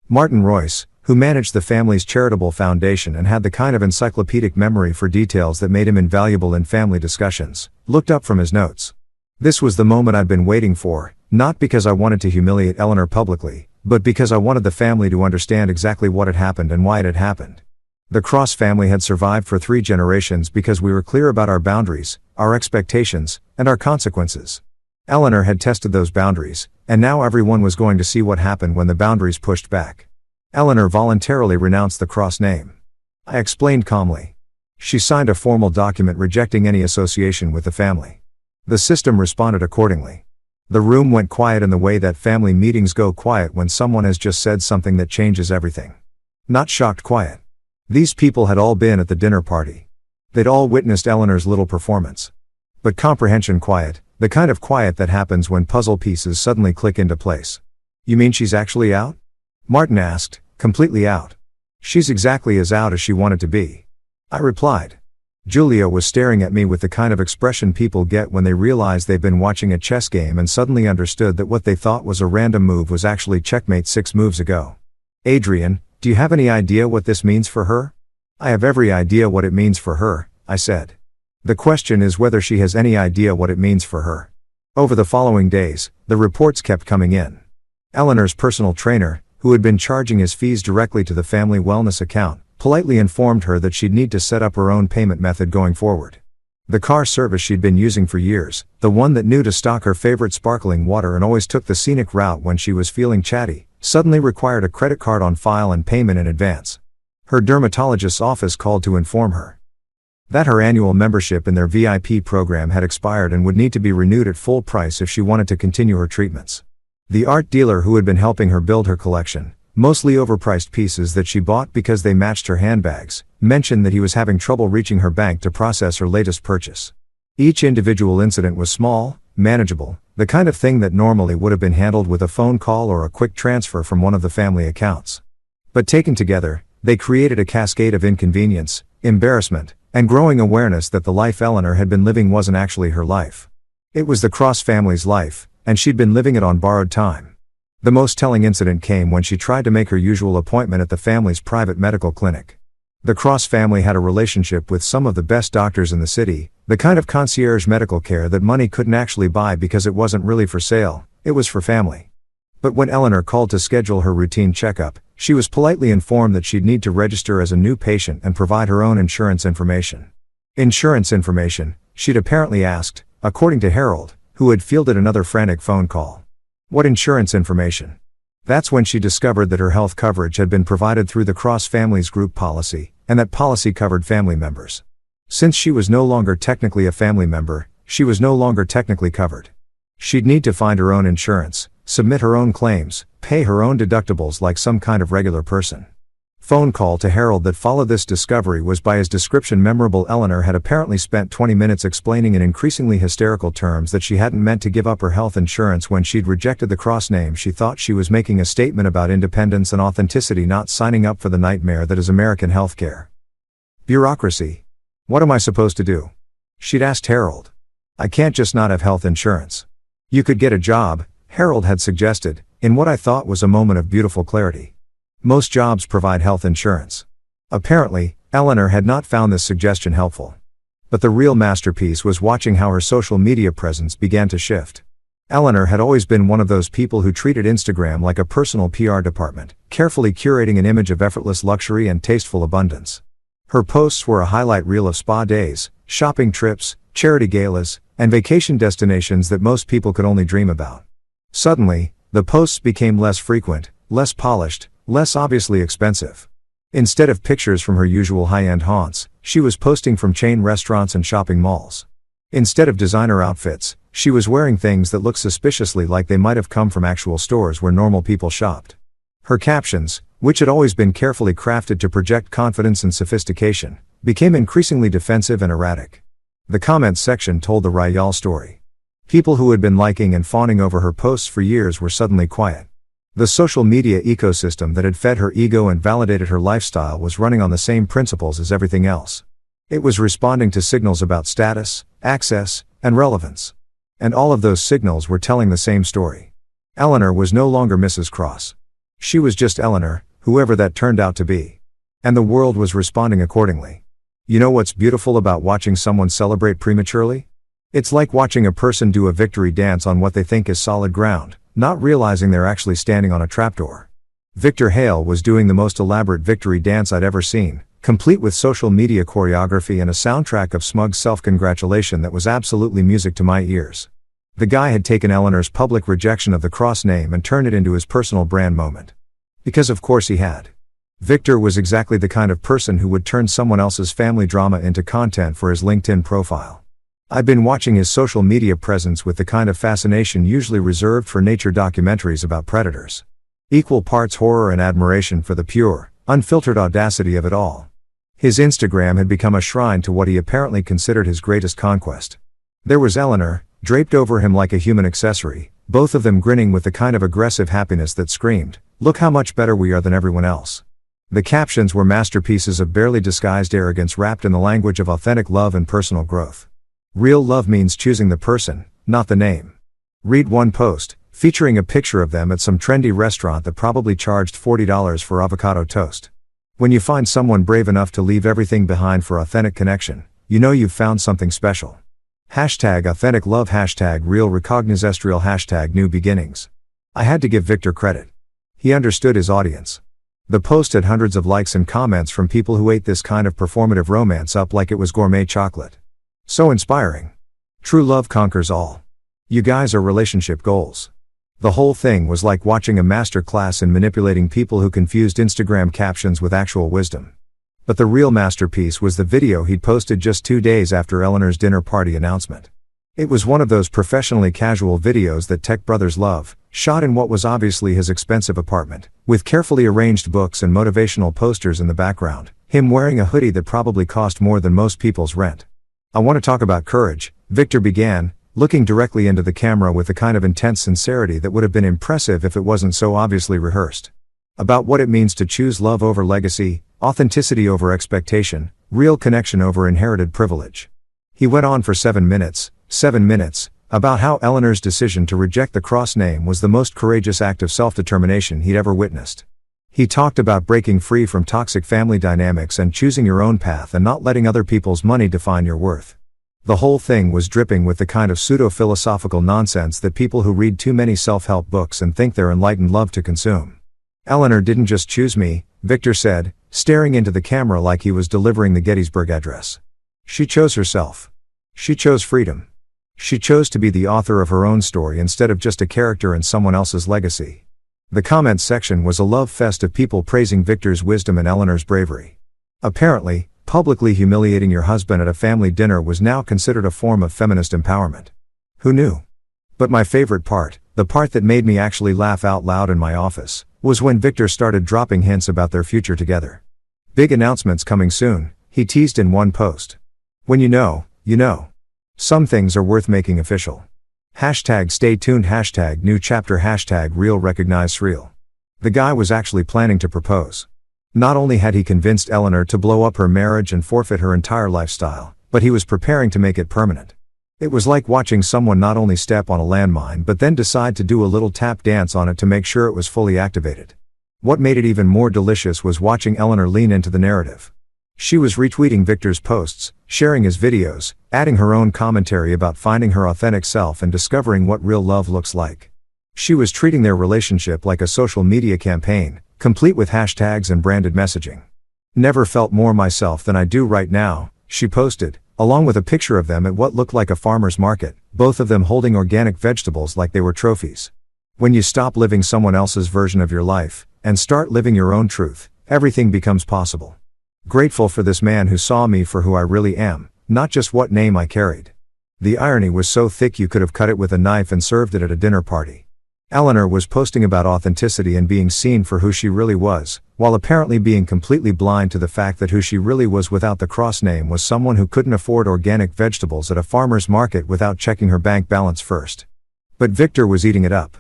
Martin Royce, who managed the family's charitable foundation and had the kind of encyclopedic memory for details that made him invaluable in family discussions, looked up from his notes. "This was the moment I'd been waiting for, not because I wanted to humiliate Eleanor publicly, but because I wanted the family to understand exactly what had happened and why it had happened. The Cross family had survived for 3 generations because we were clear about our boundaries, our expectations, and our consequences. Eleanor had tested those boundaries, and now everyone was going to see what happened when the boundaries pushed back. Eleanor voluntarily renounced the Cross name. I explained calmly. She signed a formal document rejecting any association with the family. The system responded accordingly. The room went quiet in the way that family meetings go quiet when someone has just said something that changes everything. Not shocked quiet. These people had all been at the dinner party. They'd all witnessed Eleanor's little performance. But comprehension quiet, the kind of quiet that happens when puzzle pieces suddenly click into place. You mean she's actually out? Martin asked, completely out. She's exactly as out as she wanted to be. I replied. Julia was staring at me with the kind of expression people get when they realize they've been watching a chess game and suddenly understood that what they thought was a random move was actually checkmate 6 moves ago. Adrian, do you have any idea what this means for her? I have every idea what it means for her, I said. The question is whether she has any idea what it means for her. Over the following days, the reports kept coming in. Eleanor's personal trainer, who had been charging his fees directly to the family wellness account, politely informed her that she'd need to set up her own payment method going forward. The car service she'd been using for years, the one that knew to stock her favorite sparkling water and always took the scenic route when she was feeling chatty, suddenly required a credit card on file and payment in advance. Her dermatologist's office called to inform her that her annual membership in their VIP program had expired and would need to be renewed at full price if she wanted to continue her treatments. The art dealer who had been helping her build her collection, mostly overpriced pieces that she bought because they matched her handbags, mentioned that he was having trouble reaching her bank to process her latest purchase. Each individual incident was small, manageable, the kind of thing that normally would have been handled with a phone call or a quick transfer from one of the family accounts. But taken together, they created a cascade of inconvenience, embarrassment, and growing awareness that the life Eleanor had been living wasn't actually her life. It was the Cross family's life, and she'd been living it on borrowed time. The most telling incident came when she tried to make her usual appointment at the family's private medical clinic. The Cross family had a relationship with some of the best doctors in the city, the kind of concierge medical care that money couldn't actually buy because it wasn't really for sale, it was for family. But when Eleanor called to schedule her routine checkup, she was politely informed that she'd need to register as a new patient and provide her own insurance information. Insurance information, she'd apparently asked, according to Harold, who had fielded another frantic phone call. What insurance information? That's when she discovered that her health coverage had been provided through the Cross family's group policy, and that policy covered family members. Since she was no longer technically a family member, she was no longer technically covered. She'd need to find her own insurance, submit her own claims, pay her own deductibles like some kind of regular person. Phone call to Harold that followed this discovery was by his description memorable. Eleanor had apparently spent 20 minutes explaining in increasingly hysterical terms that she hadn't meant to give up her health insurance when she'd rejected the Cross name. She thought she was making a statement about independence and authenticity, not signing up for the nightmare that is American healthcare. Bureaucracy. What am I supposed to do? She'd asked Harold. I can't just not have health insurance. You could get a job, Harold had suggested, in what I thought was a moment of beautiful clarity. Most jobs provide health insurance. Apparently, Eleanor had not found this suggestion helpful. But the real masterpiece was watching how her social media presence began to shift. Eleanor had always been one of those people who treated Instagram like a personal PR department, carefully curating an image of effortless luxury and tasteful abundance. Her posts were a highlight reel of spa days, shopping trips, charity galas, and vacation destinations that most people could only dream about. Suddenly, the posts became less frequent, less polished, less obviously expensive. Instead of pictures from her usual high-end haunts, she was posting from chain restaurants and shopping malls. Instead of designer outfits, she was wearing things that looked suspiciously like they might have come from actual stores where normal people shopped. Her captions, which had always been carefully crafted to project confidence and sophistication, became increasingly defensive and erratic. The comments section told the Royale story. People who had been liking and fawning over her posts for years were suddenly quiet. The social media ecosystem that had fed her ego and validated her lifestyle was running on the same principles as everything else. It was responding to signals about status, access, and relevance. And all of those signals were telling the same story. Eleanor was no longer Mrs. Cross. She was just Eleanor, whoever that turned out to be. And the world was responding accordingly. You know what's beautiful about watching someone celebrate prematurely? It's like watching a person do a victory dance on what they think is solid ground, not realizing they're actually standing on a trapdoor. Victor Hale was doing the most elaborate victory dance I'd ever seen, complete with social media choreography and a soundtrack of smug self-congratulation that was absolutely music to my ears. The guy had taken Eleanor's public rejection of the Cross name and turned it into his personal brand moment. Because of course he had. Victor was exactly the kind of person who would turn someone else's family drama into content for his LinkedIn profile. I've been watching his social media presence with the kind of fascination usually reserved for nature documentaries about predators. Equal parts horror and admiration for the pure, unfiltered audacity of it all. His Instagram had become a shrine to what he apparently considered his greatest conquest. There was Eleanor, draped over him like a human accessory, both of them grinning with the kind of aggressive happiness that screamed, "Look how much better we are than everyone else." The captions were masterpieces of barely disguised arrogance wrapped in the language of authentic love and personal growth. Real love means choosing the person, not the name. Read one post, featuring a picture of them at some trendy restaurant that probably charged $40 for avocado toast. When you find someone brave enough to leave everything behind for authentic connection, you know you've found something special. #authentic love #real recognizestrial #new beginnings. I had to give Victor credit. He understood his audience. The post had hundreds of likes and comments from people who ate this kind of performative romance up like it was gourmet chocolate. So inspiring. True love conquers all. You guys are relationship goals. The whole thing was like watching a master class in manipulating people who confused Instagram captions with actual wisdom. But the real masterpiece was the video he'd posted just 2 days after Eleanor's dinner party announcement. It was one of those professionally casual videos that tech brothers love, shot in what was obviously his expensive apartment, with carefully arranged books and motivational posters in the background, him wearing a hoodie that probably cost more than most people's rent. "I want to talk about courage," Victor began, looking directly into the camera with the kind of intense sincerity that would have been impressive if it wasn't so obviously rehearsed. About what it means to choose love over legacy, authenticity over expectation, real connection over inherited privilege. He went on for 7 minutes, about how Eleanor's decision to reject the cross name was the most courageous act of self-determination he'd ever witnessed. He talked about breaking free from toxic family dynamics and choosing your own path and not letting other people's money define your worth. The whole thing was dripping with the kind of pseudo-philosophical nonsense that people who read too many self-help books and think they're enlightened love to consume. "Eleanor didn't just choose me," Victor said, staring into the camera like he was delivering the Gettysburg Address. "She chose herself. She chose freedom. She chose to be the author of her own story instead of just a character in someone else's legacy." The comments section was a love fest of people praising Victor's wisdom and Eleanor's bravery. Apparently, publicly humiliating your husband at a family dinner was now considered a form of feminist empowerment. Who knew? But my favorite part, the part that made me actually laugh out loud in my office, was when Victor started dropping hints about their future together. "Big announcements coming soon," he teased in one post. "When you know, you know. Some things are worth making official. #stay tuned #new chapter #real recognize real." The guy was actually planning to propose. Not only had he convinced Eleanor to blow up her marriage and forfeit her entire lifestyle, but he was preparing to make it permanent. It was like watching someone not only step on a landmine but then decide to do a little tap dance on it to make sure it was fully activated. What made it even more delicious was watching Eleanor lean into the narrative. She was retweeting Victor's posts, sharing his videos, adding her own commentary about finding her authentic self and discovering what real love looks like. She was treating their relationship like a social media campaign, complete with hashtags and branded messaging. "Never felt more myself than I do right now," she posted, along with a picture of them at what looked like a farmer's market, both of them holding organic vegetables like they were trophies. When you stop living someone else's version of your life, and start living your own truth, everything becomes possible. "Grateful for this man who saw me for who I really am, not just what name I carried." The irony was so thick you could have cut it with a knife and served it at a dinner party. Eleanor was posting about authenticity and being seen for who she really was, while apparently being completely blind to the fact that who she really was without the cross name was someone who couldn't afford organic vegetables at a farmer's market without checking her bank balance first. But Victor was eating it up.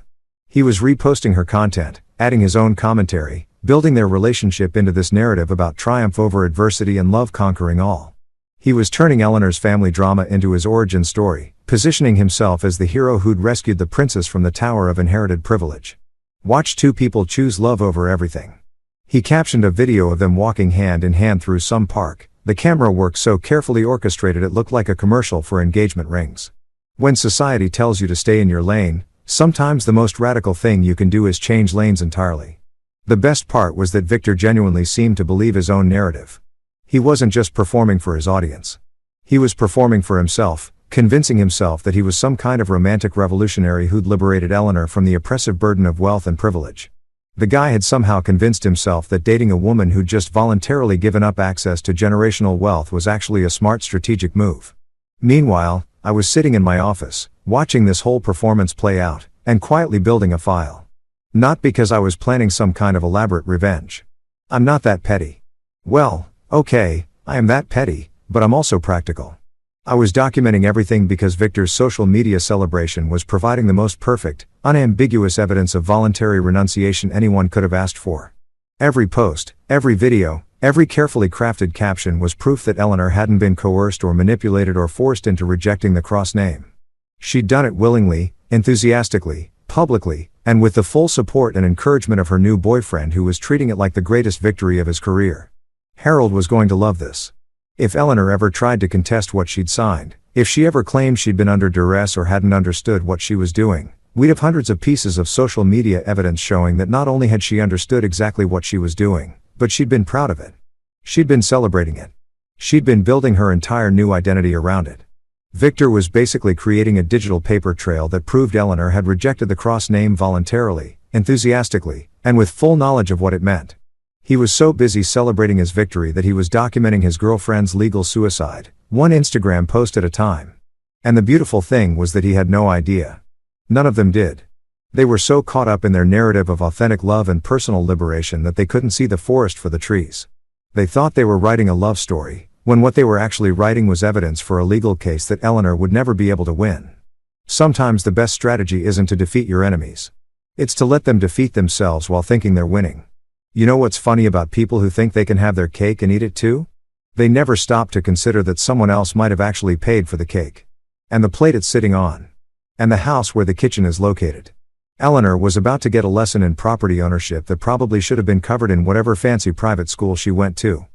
He was reposting her content, adding his own commentary, building their relationship into this narrative about triumph over adversity and love conquering all. He was turning Eleanor's family drama into his origin story, positioning himself as the hero who'd rescued the princess from the tower of inherited privilege. "Watch two people choose love over everything." He captioned a video of them walking hand in hand through some park, the camera work so carefully orchestrated it looked like a commercial for engagement rings. When society tells you to stay in your lane, sometimes the most radical thing you can do is change lanes entirely. The best part was that Victor genuinely seemed to believe his own narrative. He wasn't just performing for his audience. He was performing for himself, convincing himself that he was some kind of romantic revolutionary who'd liberated Eleanor from the oppressive burden of wealth and privilege. The guy had somehow convinced himself that dating a woman who'd just voluntarily given up access to generational wealth was actually a smart strategic move. Meanwhile, I was sitting in my office, watching this whole performance play out, and quietly building a file. Not because I was planning some kind of elaborate revenge. I'm not that petty. Well, okay, I am that petty, but I'm also practical. I was documenting everything because Victor's social media celebration was providing the most perfect, unambiguous evidence of voluntary renunciation anyone could have asked for. Every post, every video, every carefully crafted caption was proof that Eleanor hadn't been coerced or manipulated or forced into rejecting the cross name. She'd done it willingly, enthusiastically, publicly, and with the full support and encouragement of her new boyfriend who was treating it like the greatest victory of his career. Harold was going to love this. If Eleanor ever tried to contest what she'd signed, if she ever claimed she'd been under duress or hadn't understood what she was doing, we'd have hundreds of pieces of social media evidence showing that not only had she understood exactly what she was doing, but she'd been proud of it. She'd been celebrating it. She'd been building her entire new identity around it. Victor was basically creating a digital paper trail that proved Eleanor had rejected the cross name voluntarily, enthusiastically, and with full knowledge of what it meant. He was so busy celebrating his victory that he was documenting his girlfriend's legal suicide, one Instagram post at a time. And the beautiful thing was that he had no idea. None of them did. They were so caught up in their narrative of authentic love and personal liberation that they couldn't see the forest for the trees. They thought they were writing a love story, when what they were actually writing was evidence for a legal case that Eleanor would never be able to win. Sometimes the best strategy isn't to defeat your enemies. It's to let them defeat themselves while thinking they're winning. You know what's funny about people who think they can have their cake and eat it too? They never stop to consider that someone else might have actually paid for the cake. And the plate it's sitting on. And the house where the kitchen is located. Eleanor was about to get a lesson in property ownership that probably should have been covered in whatever fancy private school she went to.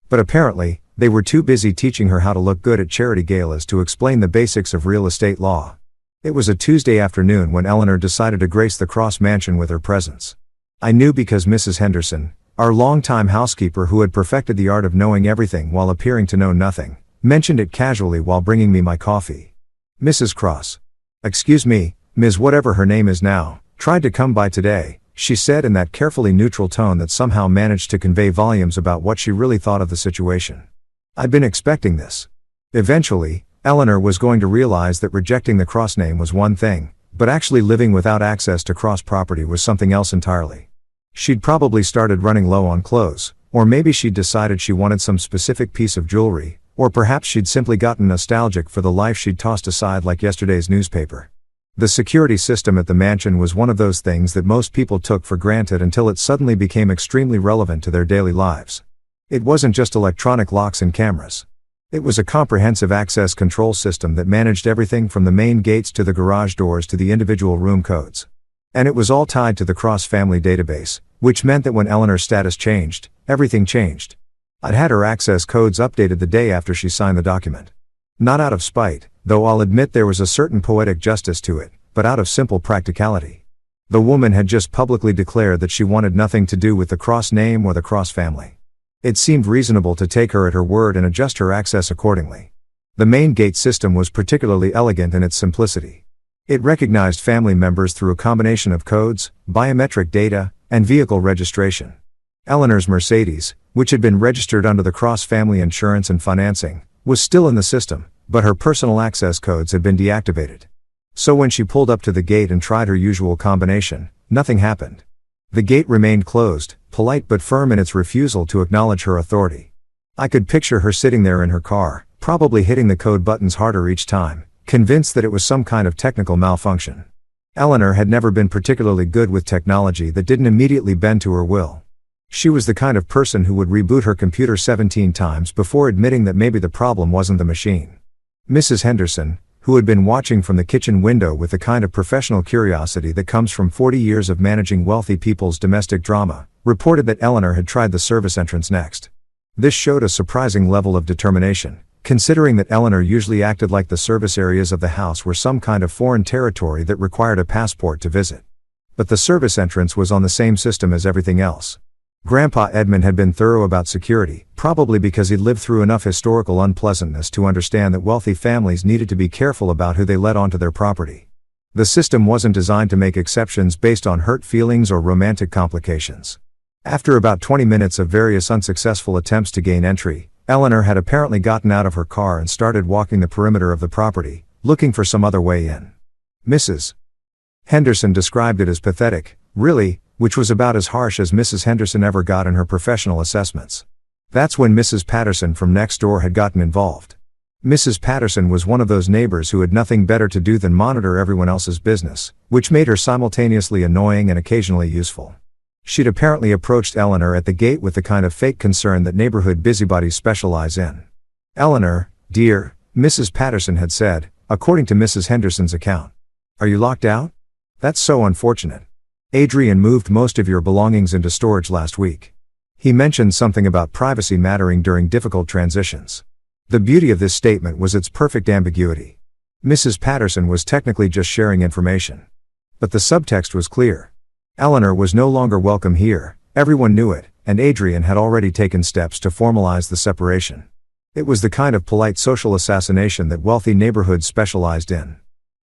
But apparently, they were too busy teaching her how to look good at charity galas to explain the basics of real estate law. It was a Tuesday afternoon when Eleanor decided to grace the Cross mansion with her presence. I knew because Mrs. Henderson, our longtime housekeeper who had perfected the art of knowing everything while appearing to know nothing, mentioned it casually while bringing me my coffee. Mrs. Cross. Excuse me, Ms. whatever her name is now, tried to come by today, she said in that carefully neutral tone that somehow managed to convey volumes about what she really thought of the situation. I'd been expecting this. Eventually, Eleanor was going to realize that rejecting the Cross name was one thing, but actually living without access to Cross property was something else entirely. She'd probably started running low on clothes, or maybe she'd decided she wanted some specific piece of jewelry, or perhaps she'd simply gotten nostalgic for the life she'd tossed aside like yesterday's newspaper. The security system at the mansion was one of those things that most people took for granted until it suddenly became extremely relevant to their daily lives. It wasn't just electronic locks and cameras. It was a comprehensive access control system that managed everything from the main gates to the garage doors to the individual room codes. And it was all tied to the Cross family database, which meant that when Eleanor's status changed, everything changed. I'd had her access codes updated the day after she signed the document. Not out of spite, though I'll admit there was a certain poetic justice to it, but out of simple practicality. The woman had just publicly declared that she wanted nothing to do with the Cross name or the Cross family. It seemed reasonable to take her at her word and adjust her access accordingly. The main gate system was particularly elegant in its simplicity. It recognized family members through a combination of codes, biometric data, and vehicle registration. Eleanor's Mercedes, which had been registered under the Cross family insurance and financing, was still in the system, but her personal access codes had been deactivated. So when she pulled up to the gate and tried her usual combination, nothing happened. The gate remained closed, polite but firm in its refusal to acknowledge her authority. I could picture her sitting there in her car, probably hitting the code buttons harder each time, convinced that it was some kind of technical malfunction. Eleanor had never been particularly good with technology that didn't immediately bend to her will. She was the kind of person who would reboot her computer 17 times before admitting that maybe the problem wasn't the machine. Mrs. Henderson, who had been watching from the kitchen window with the kind of professional curiosity that comes from 40 years of managing wealthy people's domestic drama, reported that Eleanor had tried the service entrance next. This showed a surprising level of determination, considering that Eleanor usually acted like the service areas of the house were some kind of foreign territory that required a passport to visit. But the service entrance was on the same system as everything else. Grandpa Edmund had been thorough about security, probably because he'd lived through enough historical unpleasantness to understand that wealthy families needed to be careful about who they let onto their property. The system wasn't designed to make exceptions based on hurt feelings or romantic complications. After about 20 minutes of various unsuccessful attempts to gain entry, Eleanor had apparently gotten out of her car and started walking the perimeter of the property, looking for some other way in. Mrs. Henderson described it as pathetic, really, which was about as harsh as Mrs. Henderson ever got in her professional assessments. That's when Mrs. Patterson from next door had gotten involved. Mrs. Patterson was one of those neighbors who had nothing better to do than monitor everyone else's business, which made her simultaneously annoying and occasionally useful. She'd apparently approached Eleanor at the gate with the kind of fake concern that neighborhood busybodies specialize in. "Eleanor, dear," Mrs. Patterson had said, according to Mrs. Henderson's account. "Are you locked out? That's so unfortunate. Adrian moved most of your belongings into storage last week. He mentioned something about privacy mattering during difficult transitions." The beauty of this statement was its perfect ambiguity. Mrs. Patterson was technically just sharing information. But the subtext was clear. Eleanor was no longer welcome here, everyone knew it, and Adrian had already taken steps to formalize the separation. It was the kind of polite social assassination that wealthy neighborhoods specialized in.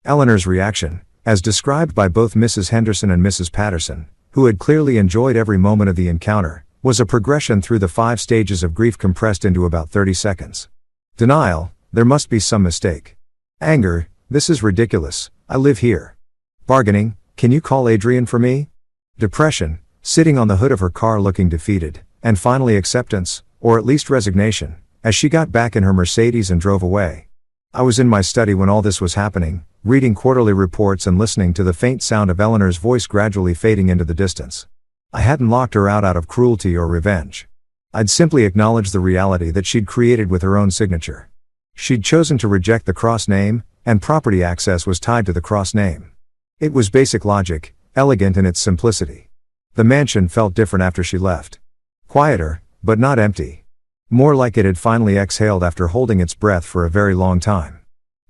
Eleanor's reaction, as described by both Mrs. Henderson and Mrs. Patterson, who had clearly enjoyed every moment of the encounter, was a progression through the 5 stages of grief compressed into about 30 seconds. Denial, there must be some mistake. Anger, this is ridiculous, I live here. Bargaining, can you call Adrian for me? Depression, sitting on the hood of her car looking defeated, and finally acceptance, or at least resignation, as she got back in her Mercedes and drove away. I was in my study when all this was happening, reading quarterly reports and listening to the faint sound of Eleanor's voice gradually fading into the distance. I hadn't locked her out of cruelty or revenge. I'd simply acknowledged the reality that she'd created with her own signature. She'd chosen to reject the cross name, and property access was tied to the cross name. It was basic logic, elegant in its simplicity. The mansion felt different after she left. Quieter, but not empty. More like it had finally exhaled after holding its breath for a very long time.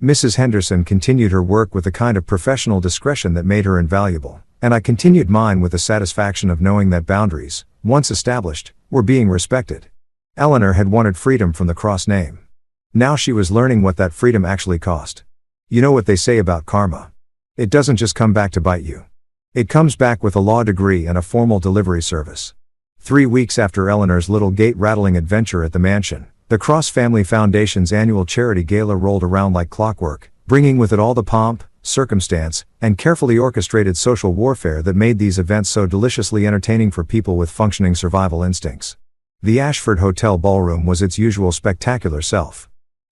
Mrs. Henderson continued her work with the kind of professional discretion that made her invaluable, and I continued mine with the satisfaction of knowing that boundaries, once established, were being respected. Eleanor had wanted freedom from the cross name. Now she was learning what that freedom actually cost. You know what they say about karma. It doesn't just come back to bite you. It comes back with a law degree and a formal delivery service. 3 weeks after Eleanor's little gate-rattling adventure at the mansion, the Cross Family Foundation's annual charity gala rolled around like clockwork, bringing with it all the pomp, circumstance, and carefully orchestrated social warfare that made these events so deliciously entertaining for people with functioning survival instincts. The Ashford Hotel ballroom was its usual spectacular self.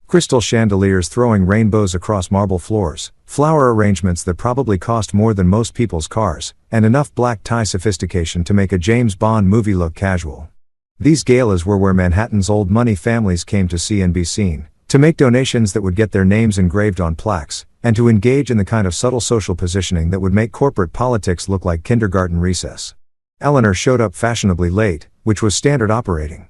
Crystal chandeliers throwing rainbows across marble floors, flower arrangements that probably cost more than most people's cars, and enough black tie sophistication to make a James Bond movie look casual. These galas were where Manhattan's old money families came to see and be seen, to make donations that would get their names engraved on plaques, and to engage in the kind of subtle social positioning that would make corporate politics look like kindergarten recess. Eleanor showed up fashionably late, which was standard operating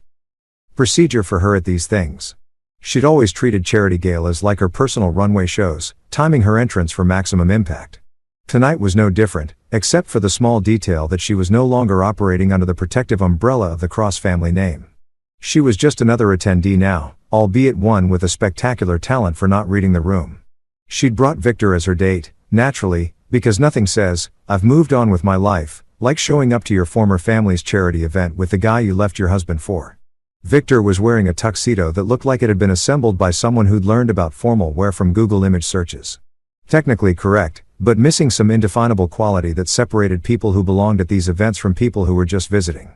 procedure for her at these things. She'd always treated charity galas like her personal runway shows, timing her entrance for maximum impact. Tonight was no different, except for the small detail that she was no longer operating under the protective umbrella of the Cross family name. She was just another attendee now, albeit one with a spectacular talent for not reading the room. She'd brought Victor as her date, naturally, because nothing says, "I've moved on with my life," like showing up to your former family's charity event with the guy you left your husband for. Victor was wearing a tuxedo that looked like it had been assembled by someone who'd learned about formal wear from Google image searches. Technically correct, but missing some indefinable quality that separated people who belonged at these events from people who were just visiting.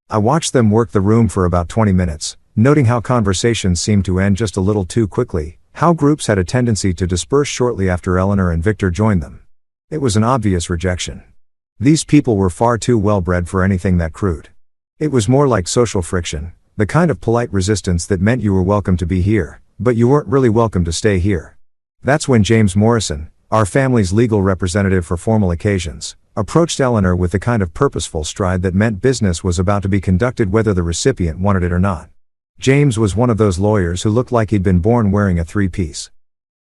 I watched them work the room for about 20 minutes, noting how conversations seemed to end just a little too quickly, how groups had a tendency to disperse shortly after Eleanor and Victor joined them. It was an obvious rejection. These people were far too well-bred for anything that crude. It was more like social friction, the kind of polite resistance that meant you were welcome to be here, but you weren't really welcome to stay here. That's when James Morrison, our family's legal representative for formal occasions, approached Eleanor with the kind of purposeful stride that meant business was about to be conducted whether the recipient wanted it or not. James was one of those lawyers who looked like he'd been born wearing a 3-piece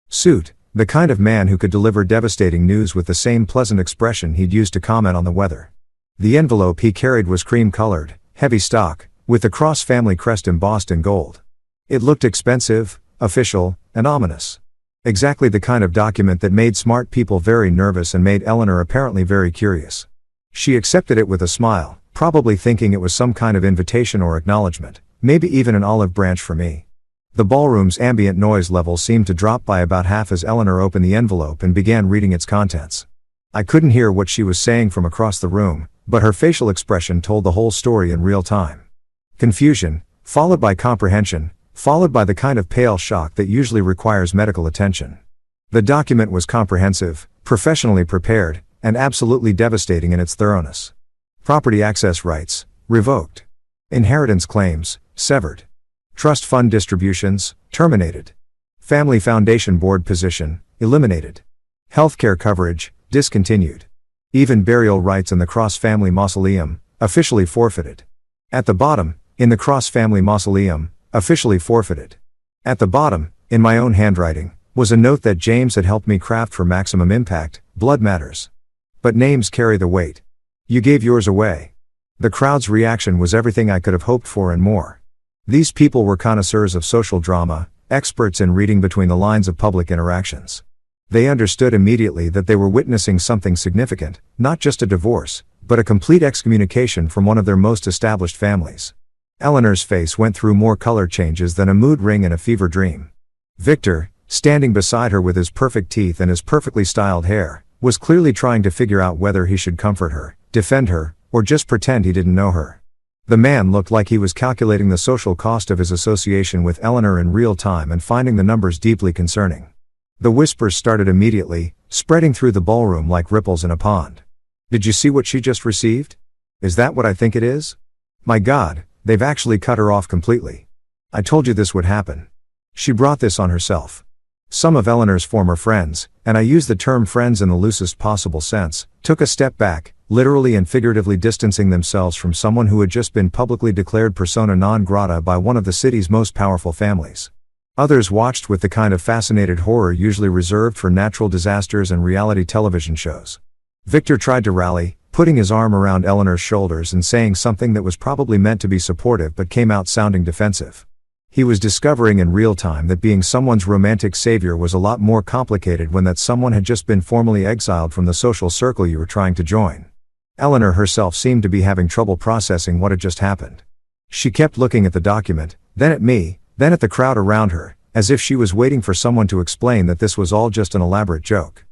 suit, the kind of man who could deliver devastating news with the same pleasant expression he'd used to comment on the weather. The envelope he carried was cream-colored, heavy stock, with the Cross family crest embossed in gold. It looked expensive, official, and ominous. Exactly the kind of document that made smart people very nervous and made Eleanor apparently very curious. She accepted it with a smile, probably thinking it was some kind of invitation or acknowledgement, maybe even an olive branch for me. The ballroom's ambient noise level seemed to drop by about half as Eleanor opened the envelope and began reading its contents. I couldn't hear what she was saying from across the room, but her facial expression told the whole story in real time. Confusion, followed by comprehension, followed by the kind of pale shock that usually requires medical attention. The document was comprehensive, professionally prepared, and absolutely devastating in its thoroughness. Property access rights, revoked. Inheritance claims, severed. Trust fund distributions, terminated. Family Foundation Board position, eliminated. Healthcare coverage, discontinued. Even burial rights in the Cross Family Mausoleum, officially forfeited. At the bottom, in the Cross Family Mausoleum, officially forfeited. At the bottom, in my own handwriting, was a note that James had helped me craft for maximum impact: blood matters. But names carry the weight. You gave yours away. The crowd's reaction was everything I could have hoped for and more. These people were connoisseurs of social drama, experts in reading between the lines of public interactions. They understood immediately that they were witnessing something significant, not just a divorce, but a complete excommunication from one of their most established families. Eleanor's face went through more color changes than a mood ring in a fever dream. Victor, standing beside her with his perfect teeth and his perfectly styled hair, was clearly trying to figure out whether he should comfort her, defend her, or just pretend he didn't know her. The man looked like he was calculating the social cost of his association with Eleanor in real time and finding the numbers deeply concerning. The whispers started immediately, spreading through the ballroom like ripples in a pond. Did you see what she just received? Is that what I think it is? My God, they've actually cut her off completely. I told you this would happen. She brought this on herself. Some of Eleanor's former friends, and I use the term friends in the loosest possible sense, took a step back, literally and figuratively distancing themselves from someone who had just been publicly declared persona non grata by one of the city's most powerful families. Others watched with the kind of fascinated horror usually reserved for natural disasters and reality television shows. Victor tried to rally, putting his arm around Eleanor's shoulders and saying something that was probably meant to be supportive but came out sounding defensive. He was discovering in real time that being someone's romantic savior was a lot more complicated when that someone had just been formally exiled from the social circle you were trying to join. Eleanor herself seemed to be having trouble processing what had just happened. She kept looking at the document, then at me, then at the crowd around her, as if she was waiting for someone to explain that this was all just an elaborate joke.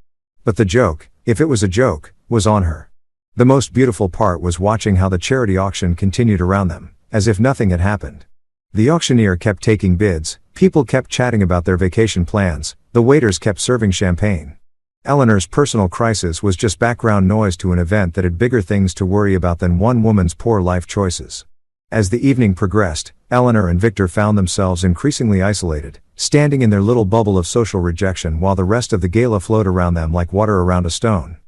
But the joke, if it was a joke, was on her. The most beautiful part was watching how the charity auction continued around them, as if nothing had happened. The auctioneer kept taking bids, people kept chatting about their vacation plans, the waiters kept serving champagne. Eleanor's personal crisis was just background noise to an event that had bigger things to worry about than one woman's poor life choices. As the evening progressed, Eleanor and Victor found themselves increasingly isolated, standing in their little bubble of social rejection while the rest of the gala flowed around them like water around a stone.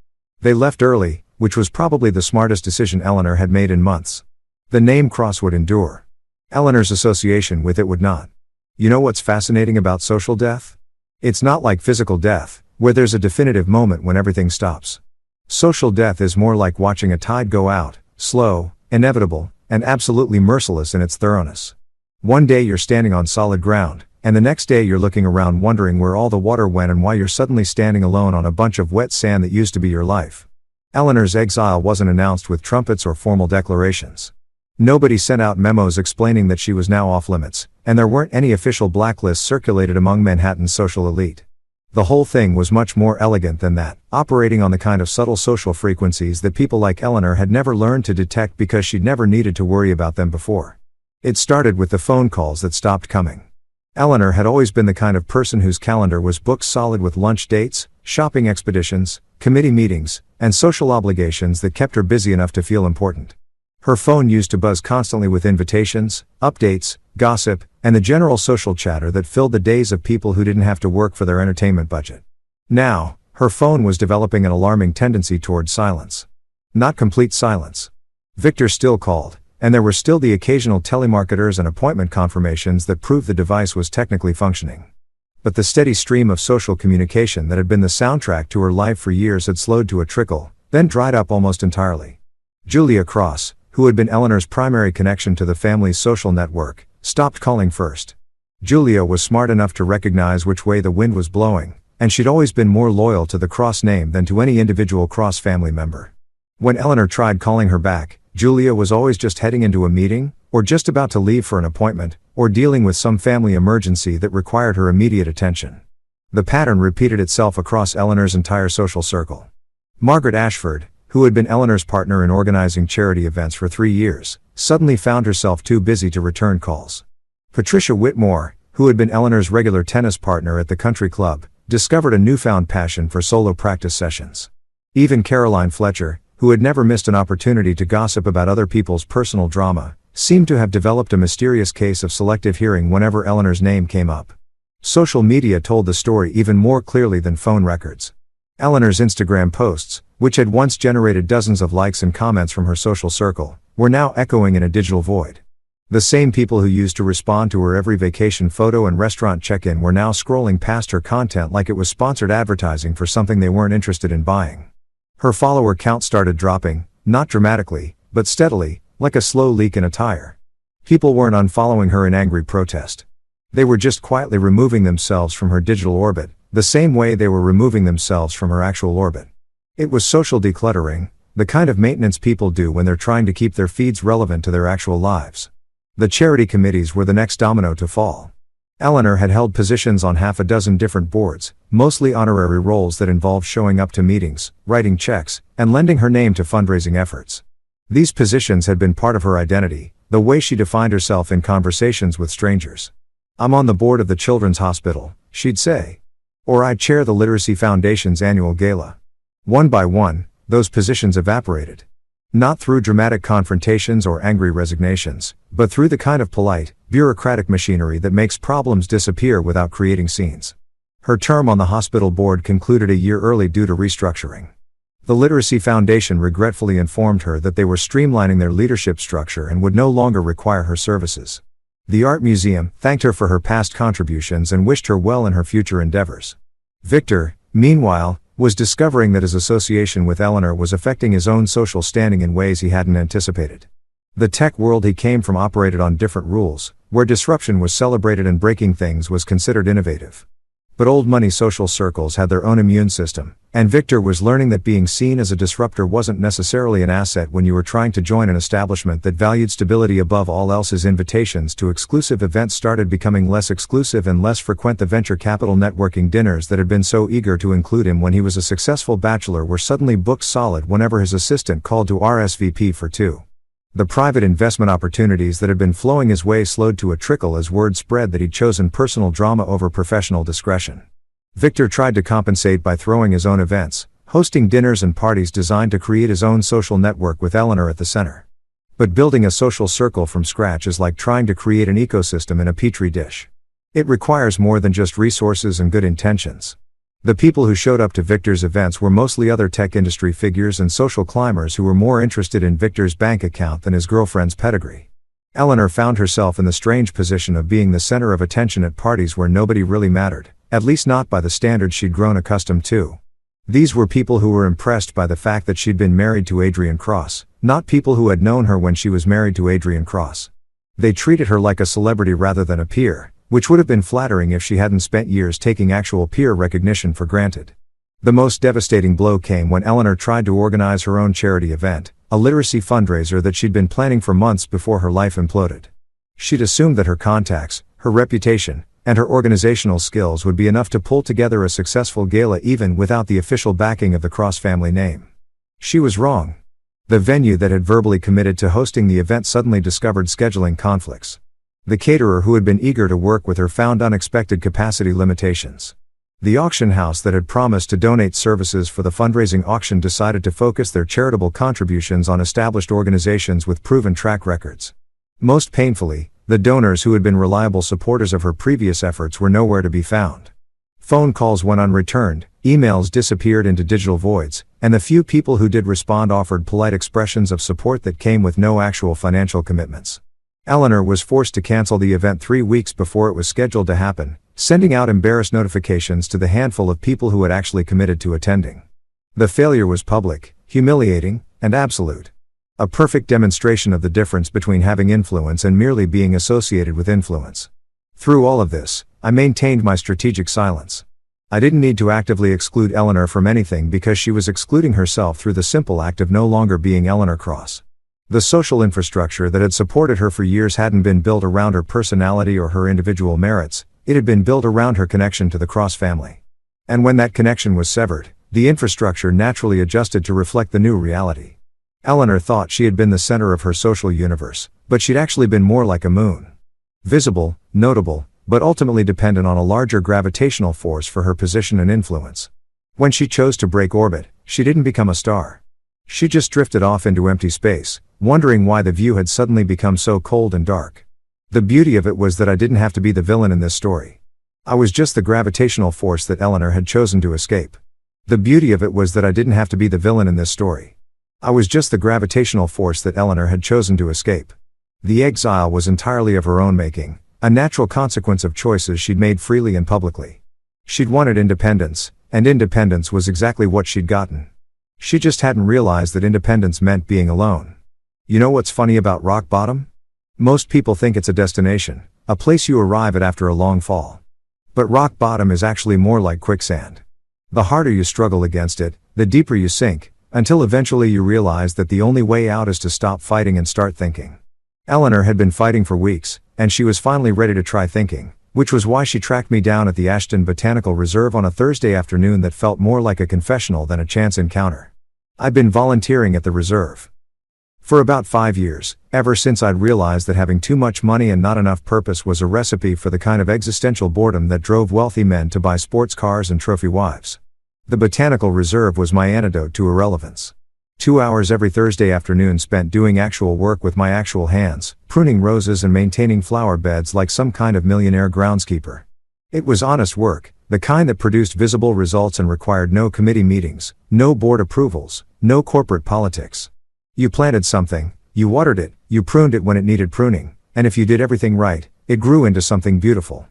They left early, which was probably the smartest decision Eleanor had made in months. The name cross would endure. Eleanor's association with it would not. You know what's fascinating about social death? It's not like physical death, where there's a definitive moment when everything stops. Social death is more like watching a tide go out, slow, inevitable, and absolutely merciless in its thoroughness. One day you're standing on solid ground, and the next day you're looking around wondering where all the water went and why you're suddenly standing alone on a bunch of wet sand that used to be your life. Eleanor's exile wasn't announced with trumpets or formal declarations. Nobody sent out memos explaining that she was now off limits, and there weren't any official blacklists circulated among Manhattan's social elite. The whole thing was much more elegant than that, operating on the kind of subtle social frequencies that people like Eleanor had never learned to detect because she'd never needed to worry about them before. It started with the phone calls that stopped coming. Eleanor had always been the kind of person whose calendar was booked solid with lunch dates, shopping expeditions, committee meetings, and social obligations that kept her busy enough to feel important. Her phone used to buzz constantly with invitations, updates, gossip, and the general social chatter that filled the days of people who didn't have to work for their entertainment budget. Now, her phone was developing an alarming tendency toward silence. Not complete silence. Victor still called, and there were still the occasional telemarketers and appointment confirmations that proved the device was technically functioning. But the steady stream of social communication that had been the soundtrack to her life for years had slowed to a trickle, then dried up almost entirely. Julia Cross, who had been Eleanor's primary connection to the family's social network, stopped calling first. Julia was smart enough to recognize which way the wind was blowing, and she'd always been more loyal to the Cross name than to any individual Cross family member. When Eleanor tried calling her back, Julia was always just heading into a meeting, or just about to leave for an appointment, or dealing with some family emergency that required her immediate attention. The pattern repeated itself across Eleanor's entire social circle. Margaret Ashford, who had been Eleanor's partner in organizing charity events for 3 years, suddenly found herself too busy to return calls. Patricia Whitmore, who had been Eleanor's regular tennis partner at the country club, discovered a newfound passion for solo practice sessions. Even Caroline Fletcher, who had never missed an opportunity to gossip about other people's personal drama, seemed to have developed a mysterious case of selective hearing whenever Eleanor's name came up. Social media told the story even more clearly than phone records. Eleanor's Instagram posts, which had once generated dozens of likes and comments from her social circle, were now echoing in a digital void. The same people who used to respond to her every vacation photo and restaurant check-in were now scrolling past her content like it was sponsored advertising for something they weren't interested in buying. Her follower count started dropping, not dramatically, but steadily, like a slow leak in a tire. People weren't unfollowing her in angry protest. They were just quietly removing themselves from her digital orbit, the same way they were removing themselves from her actual orbit. It was social decluttering, the kind of maintenance people do when they're trying to keep their feeds relevant to their actual lives. The charity committees were the next domino to fall. Eleanor had held positions on half a dozen different boards, mostly honorary roles that involved showing up to meetings, writing checks, and lending her name to fundraising efforts. These positions had been part of her identity, the way she defined herself in conversations with strangers. "I'm on the board of the Children's Hospital," she'd say. Or "I chair the Literacy Foundation's annual gala." One by one, those positions evaporated. Not through dramatic confrontations or angry resignations, but through the kind of polite, bureaucratic machinery that makes problems disappear without creating scenes. Her term on the hospital board concluded a year early due to restructuring. The Literacy Foundation regretfully informed her that they were streamlining their leadership structure and would no longer require her services. The Art Museum thanked her for her past contributions and wished her well in her future endeavors. Victor, meanwhile, was discovering that his association with Eleanor was affecting his own social standing in ways he hadn't anticipated. The tech world he came from operated on different rules, where disruption was celebrated and breaking things was considered innovative. But old money social circles had their own immune system, and Victor was learning that being seen as a disruptor wasn't necessarily an asset when you were trying to join an establishment that valued stability above all else. His invitations to exclusive events started becoming less exclusive and less frequent. The venture capital networking dinners that had been so eager to include him when he was a successful bachelor were suddenly booked solid whenever his assistant called to RSVP for two. The private investment opportunities that had been flowing his way slowed to a trickle as word spread that he'd chosen personal drama over professional discretion. Victor tried to compensate by throwing his own events, hosting dinners and parties designed to create his own social network with Eleanor at the center. But building a social circle from scratch is like trying to create an ecosystem in a petri dish. It requires more than just resources and good intentions. The people who showed up to Victor's events were mostly other tech industry figures and social climbers who were more interested in Victor's bank account than his girlfriend's pedigree. Eleanor found herself in the strange position of being the center of attention at parties where nobody really mattered, at least not by the standards she'd grown accustomed to. These were people who were impressed by the fact that she'd been married to Adrian Cross, not people who had known her when she was married to Adrian Cross. They treated her like a celebrity rather than a peer, which would have been flattering if she hadn't spent years taking actual peer recognition for granted. The most devastating blow came when Eleanor tried to organize her own charity event, a literacy fundraiser that she'd been planning for months before her life imploded. She'd assumed that her contacts, her reputation, and her organizational skills would be enough to pull together a successful gala even without the official backing of the Cross family name. She was wrong. The venue that had verbally committed to hosting the event suddenly discovered scheduling conflicts. The caterer who had been eager to work with her found unexpected capacity limitations. The auction house that had promised to donate services for the fundraising auction decided to focus their charitable contributions on established organizations with proven track records. Most painfully, the donors who had been reliable supporters of her previous efforts were nowhere to be found. Phone calls went unreturned, emails disappeared into digital voids, and the few people who did respond offered polite expressions of support that came with no actual financial commitments. Eleanor was forced to cancel the event 3 weeks before it was scheduled to happen, sending out embarrassed notifications to the handful of people who had actually committed to attending. The failure was public, humiliating, and absolute. A perfect demonstration of the difference between having influence and merely being associated with influence. Through all of this, I maintained my strategic silence. I didn't need to actively exclude Eleanor from anything because she was excluding herself through the simple act of no longer being Eleanor Cross. The social infrastructure that had supported her for years hadn't been built around her personality or her individual merits, it had been built around her connection to the Cross family. And when that connection was severed, the infrastructure naturally adjusted to reflect the new reality. Eleanor thought she had been the center of her social universe, but she'd actually been more like a moon. Visible, notable, but ultimately dependent on a larger gravitational force for her position and influence. When she chose to break orbit, she didn't become a star. She just drifted off into empty space, wondering why the view had suddenly become so cold and dark. The beauty of it was that I didn't have to be the villain in this story. I was just the gravitational force that Eleanor had chosen to escape. The beauty of it was that I didn't have to be the villain in this story. I was just the gravitational force that Eleanor had chosen to escape. The exile was entirely of her own making, a natural consequence of choices she'd made freely and publicly. She'd wanted independence, and independence was exactly what she'd gotten. She just hadn't realized that independence meant being alone. You know what's funny about rock bottom? Most people think it's a destination, a place you arrive at after a long fall. But rock bottom is actually more like quicksand. The harder you struggle against it, the deeper you sink, until eventually you realize that the only way out is to stop fighting and start thinking. Eleanor had been fighting for weeks, and she was finally ready to try thinking, which was why she tracked me down at the Ashton Botanical Reserve on a Thursday afternoon that felt more like a confessional than a chance encounter. I'd been volunteering at the reserve for about 5 years, ever since I'd realized that having too much money and not enough purpose was a recipe for the kind of existential boredom that drove wealthy men to buy sports cars and trophy wives. The Botanical Reserve was my antidote to irrelevance. 2 hours every Thursday afternoon spent doing actual work with my actual hands, pruning roses and maintaining flower beds like some kind of millionaire groundskeeper. It was honest work, the kind that produced visible results and required no committee meetings, no board approvals, no corporate politics. You planted something, you watered it, you pruned it when it needed pruning, and if you did everything right, it grew into something beautiful.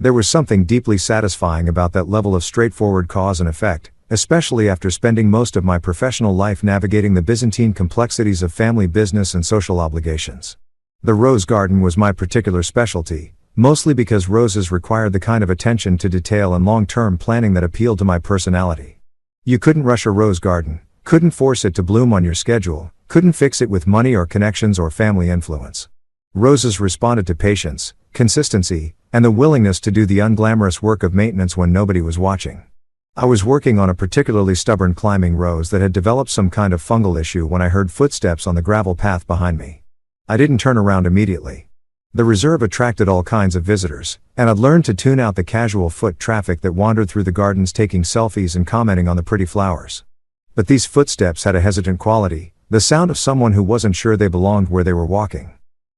There was something deeply satisfying about that level of straightforward cause and effect, especially after spending most of my professional life navigating the Byzantine complexities of family business and social obligations. The rose garden was my particular specialty, mostly because roses required the kind of attention to detail and long-term planning that appealed to my personality. You couldn't rush a rose garden, couldn't force it to bloom on your schedule, couldn't fix it with money or connections or family influence. Roses responded to patience, consistency, and the willingness to do the unglamorous work of maintenance when nobody was watching. I was working on a particularly stubborn climbing rose that had developed some kind of fungal issue when I heard footsteps on the gravel path behind me. I didn't turn around immediately. The reserve attracted all kinds of visitors, and I'd learned to tune out the casual foot traffic that wandered through the gardens taking selfies and commenting on the pretty flowers. But these footsteps had a hesitant quality, the sound of someone who wasn't sure they belonged where they were walking.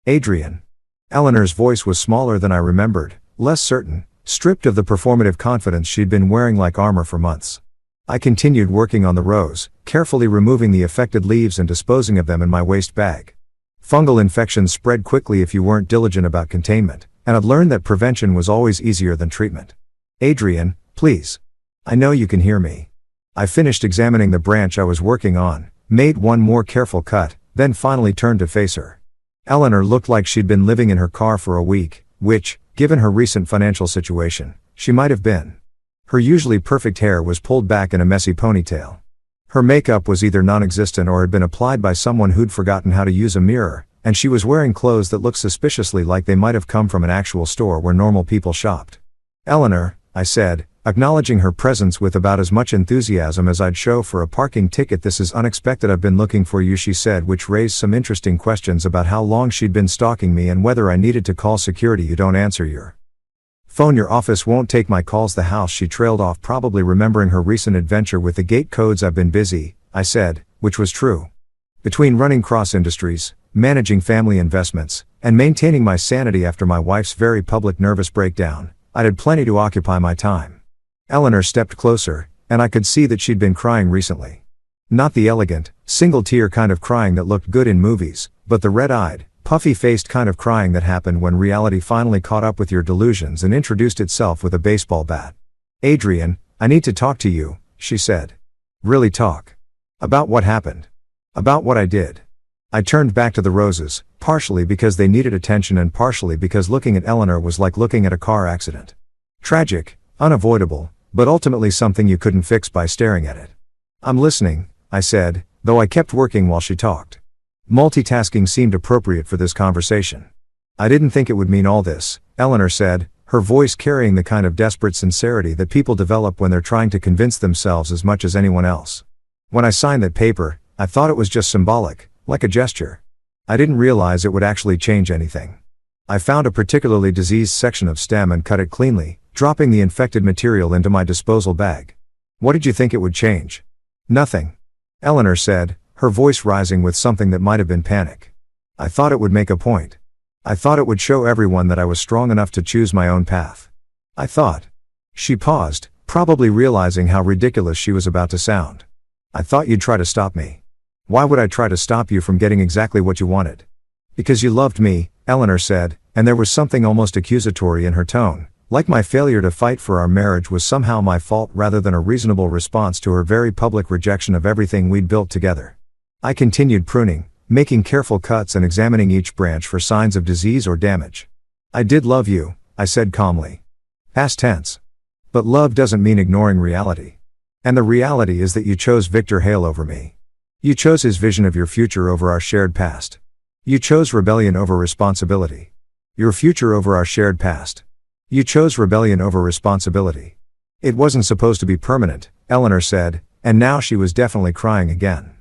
Adrian. Eleanor's voice was smaller than I remembered, less certain, stripped of the performative confidence she'd been wearing like armor for months. I continued working on the rose, carefully removing the affected leaves and disposing of them in my waste bag. Fungal infections spread quickly if you weren't diligent about containment, and I'd learned that prevention was always easier than treatment. Adrian, please. I know you can hear me. I finished examining the branch I was working on, made one more careful cut, then finally turned to face her. Eleanor looked like she'd been living in her car for a week, which, given her recent financial situation, she might have been. Her usually perfect hair was pulled back in a messy ponytail. Her makeup was either non-existent or had been applied by someone who'd forgotten how to use a mirror, and she was wearing clothes that looked suspiciously like they might have come from an actual store where normal people shopped. Eleanor, I said, acknowledging her presence with about as much enthusiasm as I'd show for a parking ticket. This is unexpected. I've been looking for you, she said, which raised some interesting questions about how long she'd been stalking me and whether I needed to call security. You don't answer your phone. Your office won't take my calls. The house. She trailed off, probably remembering her recent adventure with the gate codes. I've been busy, I said, which was true. Between running Cross Industries, managing family investments, and maintaining my sanity after my wife's very public nervous breakdown, I'd had plenty to occupy my time. Eleanor stepped closer, and I could see that she'd been crying recently. Not the elegant, single-tear kind of crying that looked good in movies, but the red-eyed, puffy-faced kind of crying that happened when reality finally caught up with your delusions and introduced itself with a baseball bat. Adrian, I need to talk to you, she said. Really talk. About what happened. About what I did. I turned back to the roses, partially because they needed attention and partially because looking at Eleanor was like looking at a car accident. Tragic, unavoidable, but ultimately something you couldn't fix by staring at it. I'm listening, I said, though I kept working while she talked. Multitasking seemed appropriate for this conversation. I didn't think it would mean all this, Eleanor said, her voice carrying the kind of desperate sincerity that people develop when they're trying to convince themselves as much as anyone else. When I signed that paper, I thought it was just symbolic, like a gesture. I didn't realize it would actually change anything. I found a particularly diseased section of stem and cut it cleanly, dropping the infected material into my disposal bag. What did you think it would change? Nothing. Eleanor said, her voice rising with something that might have been panic. I thought it would make a point. I thought it would show everyone that I was strong enough to choose my own path. I thought. She paused, probably realizing how ridiculous she was about to sound. I thought you'd try to stop me. Why would I try to stop you from getting exactly what you wanted? Because you loved me, Eleanor said, and there was something almost accusatory in her tone, like my failure to fight for our marriage was somehow my fault rather than a reasonable response to her very public rejection of everything we'd built together. I continued pruning, making careful cuts and examining each branch for signs of disease or damage. I did love you, I said calmly. Past tense. But love doesn't mean ignoring reality. And the reality is that you chose Victor Hale over me. You chose his vision of your future over our shared past. You chose rebellion over responsibility. Your future over our shared past. You chose rebellion over responsibility. It wasn't supposed to be permanent, Eleanor said, and now she was definitely crying again.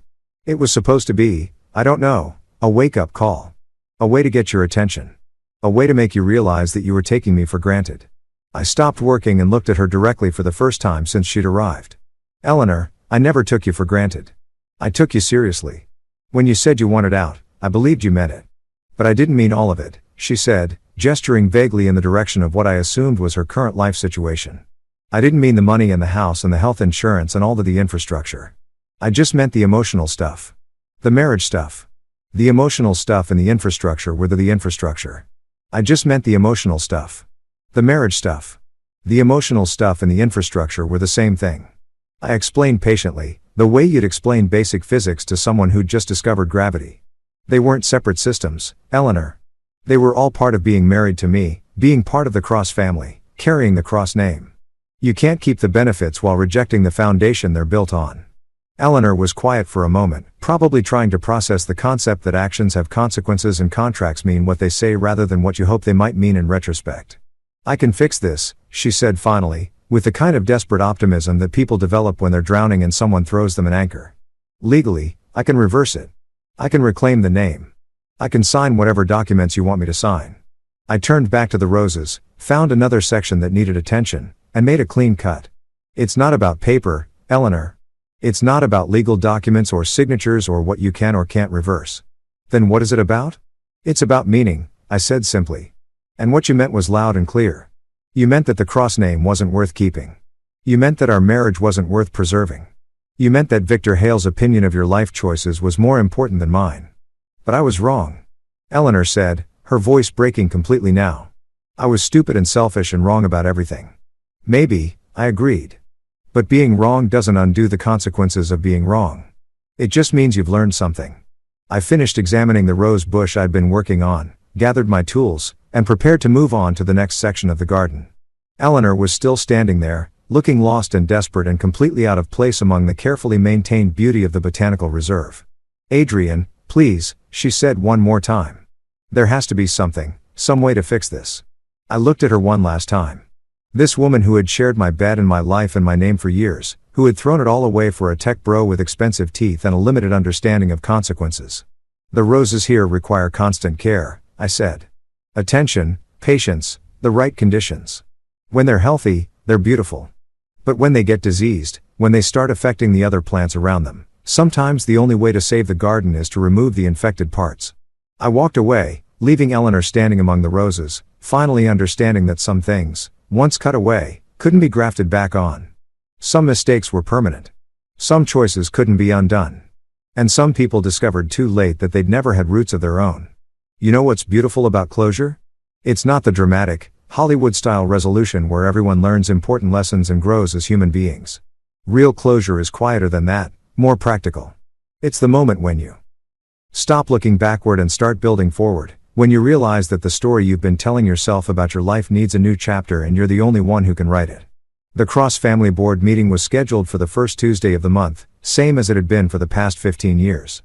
It was supposed to be, I don't know, a wake-up call. A way to get your attention. A way to make you realize that you were taking me for granted. I stopped working and looked at her directly for the first time since she'd arrived. Eleanor, I never took you for granted. I took you seriously. When you said you wanted out, I believed you meant it. But I didn't mean all of it, she said, gesturing vaguely in the direction of what I assumed was her current life situation. I didn't mean the money and the house and the health insurance and all of the infrastructure. I just meant the emotional stuff. The marriage stuff. The emotional stuff and the infrastructure were the infrastructure. I just meant the emotional stuff. The marriage stuff. The emotional stuff and the infrastructure were the same thing. I explained patiently, the way you'd explain basic physics to someone who'd just discovered gravity. They weren't separate systems, Eleanor. They were all part of being married to me, being part of the Cross family, carrying the Cross name. You can't keep the benefits while rejecting the foundation they're built on. Eleanor was quiet for a moment, probably trying to process the concept that actions have consequences and contracts mean what they say rather than what you hope they might mean in retrospect. I can fix this, she said finally, with the kind of desperate optimism that people develop when they're drowning and someone throws them an anchor. Legally, I can reverse it. I can reclaim the name. I can sign whatever documents you want me to sign. I turned back to the roses, found another section that needed attention, and made a clean cut. It's not about paper, Eleanor. It's not about legal documents or signatures or what you can or can't reverse. Then what is it about? It's about meaning, I said simply. And what you meant was loud and clear. You meant that the Cross name wasn't worth keeping. You meant that our marriage wasn't worth preserving. You meant that Victor Hale's opinion of your life choices was more important than mine. But I was wrong. Eleanor said, her voice breaking completely now. I was stupid and selfish and wrong about everything. Maybe, I agreed. But being wrong doesn't undo the consequences of being wrong. It just means you've learned something. I finished examining the rose bush I'd been working on, gathered my tools, and prepared to move on to the next section of the garden. Eleanor was still standing there, looking lost and desperate and completely out of place among the carefully maintained beauty of the botanical reserve. Adrian, please, she said one more time. There has to be something, some way to fix this. I looked at her one last time. This woman who had shared my bed and my life and my name for years, who had thrown it all away for a tech bro with expensive teeth and a limited understanding of consequences. The roses here require constant care, I said. Attention, patience, the right conditions. When they're healthy, they're beautiful. But when they get diseased, when they start affecting the other plants around them, sometimes the only way to save the garden is to remove the infected parts. I walked away, leaving Eleanor standing among the roses, finally understanding that some things, once cut away, couldn't be grafted back on. Some mistakes were permanent. Some choices couldn't be undone. And some people discovered too late that they'd never had roots of their own. You know what's beautiful about closure? It's not the dramatic, Hollywood-style resolution where everyone learns important lessons and grows as human beings. Real closure is quieter than that, more practical. It's the moment when you stop looking backward and start building forward, when you realize that the story you've been telling yourself about your life needs a new chapter and you're the only one who can write it. The Cross Family Board meeting was scheduled for the first Tuesday of the month, same as it had been for the past 15 years.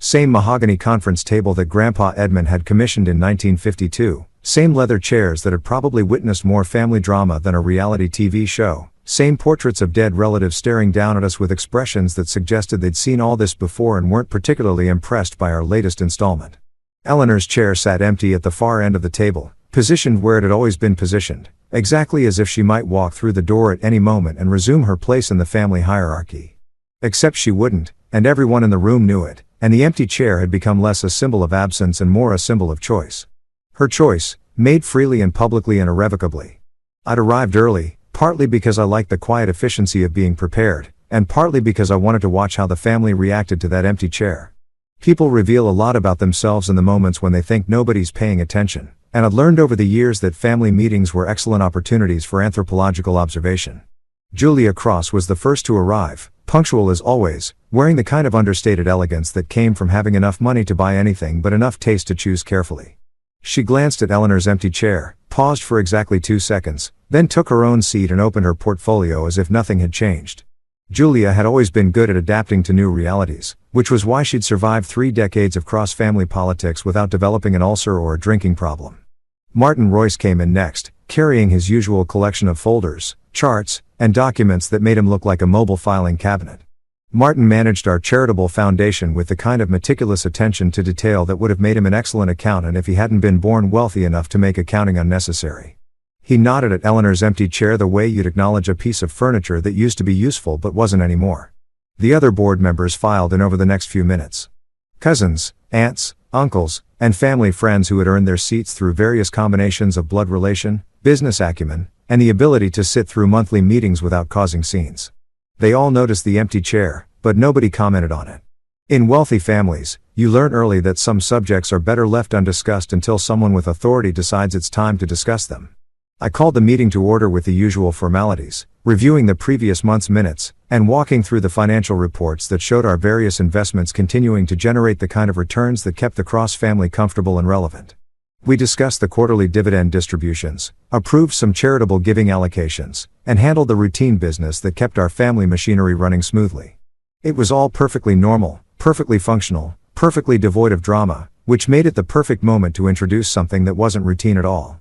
Same mahogany conference table that Grandpa Edmund had commissioned in 1952, same leather chairs that had probably witnessed more family drama than a reality TV show, same portraits of dead relatives staring down at us with expressions that suggested they'd seen all this before and weren't particularly impressed by our latest installment. Eleanor's chair sat empty at the far end of the table, positioned where it had always been positioned, exactly as if she might walk through the door at any moment and resume her place in the family hierarchy. Except she wouldn't, and everyone in the room knew it, and the empty chair had become less a symbol of absence and more a symbol of choice. Her choice, made freely and publicly and irrevocably. I'd arrived early, partly because I liked the quiet efficiency of being prepared, and partly because I wanted to watch how the family reacted to that empty chair. People reveal a lot about themselves in the moments when they think nobody's paying attention, and I'd learned over the years that family meetings were excellent opportunities for anthropological observation. Julia Cross was the first to arrive, punctual as always, wearing the kind of understated elegance that came from having enough money to buy anything but enough taste to choose carefully. She glanced at Eleanor's empty chair, paused for exactly 2 seconds, then took her own seat and opened her portfolio as if nothing had changed. Julia had always been good at adapting to new realities, which was why she'd survived 3 decades of cross-family politics without developing an ulcer or a drinking problem. Martin Royce came in next, carrying his usual collection of folders, charts, and documents that made him look like a mobile filing cabinet. Martin managed our charitable foundation with the kind of meticulous attention to detail that would have made him an excellent accountant if he hadn't been born wealthy enough to make accounting unnecessary. He nodded at Eleanor's empty chair the way you'd acknowledge a piece of furniture that used to be useful but wasn't anymore. The other board members filed in over the next few minutes. Cousins, aunts, uncles, and family friends who had earned their seats through various combinations of blood relation, business acumen, and the ability to sit through monthly meetings without causing scenes. They all noticed the empty chair, but nobody commented on it. In wealthy families, you learn early that some subjects are better left undiscussed until someone with authority decides it's time to discuss them. I called the meeting to order with the usual formalities, reviewing the previous month's minutes, and walking through the financial reports that showed our various investments continuing to generate the kind of returns that kept the Cross family comfortable and relevant. We discussed the quarterly dividend distributions, approved some charitable giving allocations, and handled the routine business that kept our family machinery running smoothly. It was all perfectly normal, perfectly functional, perfectly devoid of drama, which made it the perfect moment to introduce something that wasn't routine at all.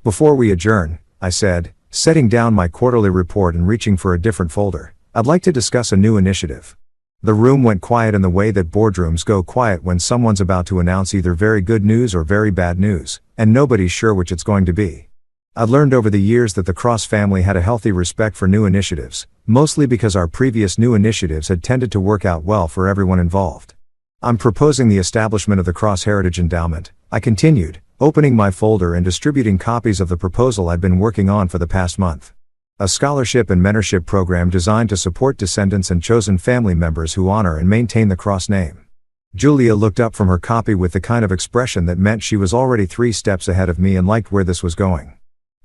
Before we adjourn, I said, setting down my quarterly report and reaching for a different folder, I'd like to discuss a new initiative. The room went quiet in the way that boardrooms go quiet when someone's about to announce either very good news or very bad news, and nobody's sure which it's going to be. I'd learned over the years that the Cross family had a healthy respect for new initiatives, mostly because our previous new initiatives had tended to work out well for everyone involved. I'm proposing the establishment of the Cross Heritage Endowment, I continued, opening my folder and distributing copies of the proposal I'd been working on for the past month. A scholarship and mentorship program designed to support descendants and chosen family members who honor and maintain the Cross name. Julia looked up from her copy with the kind of expression that meant she was already 3 steps ahead of me and liked where this was going.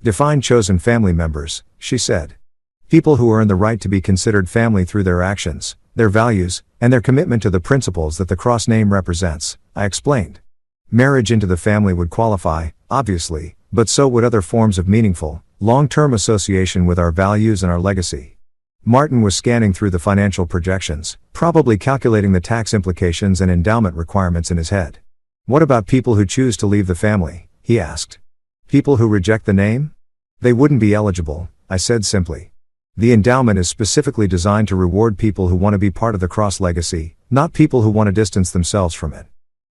Define chosen family members, she said. People who earn the right to be considered family through their actions, their values, and their commitment to the principles that the Cross name represents, I explained. Marriage into the family would qualify, obviously, but so would other forms of meaningful, long-term association with our values and our legacy. Martin was scanning through the financial projections, probably calculating the tax implications and endowment requirements in his head. What about people who choose to leave the family? He asked. People who reject the name? They wouldn't be eligible, I said simply. The endowment is specifically designed to reward people who want to be part of the Cross legacy, not people who want to distance themselves from it.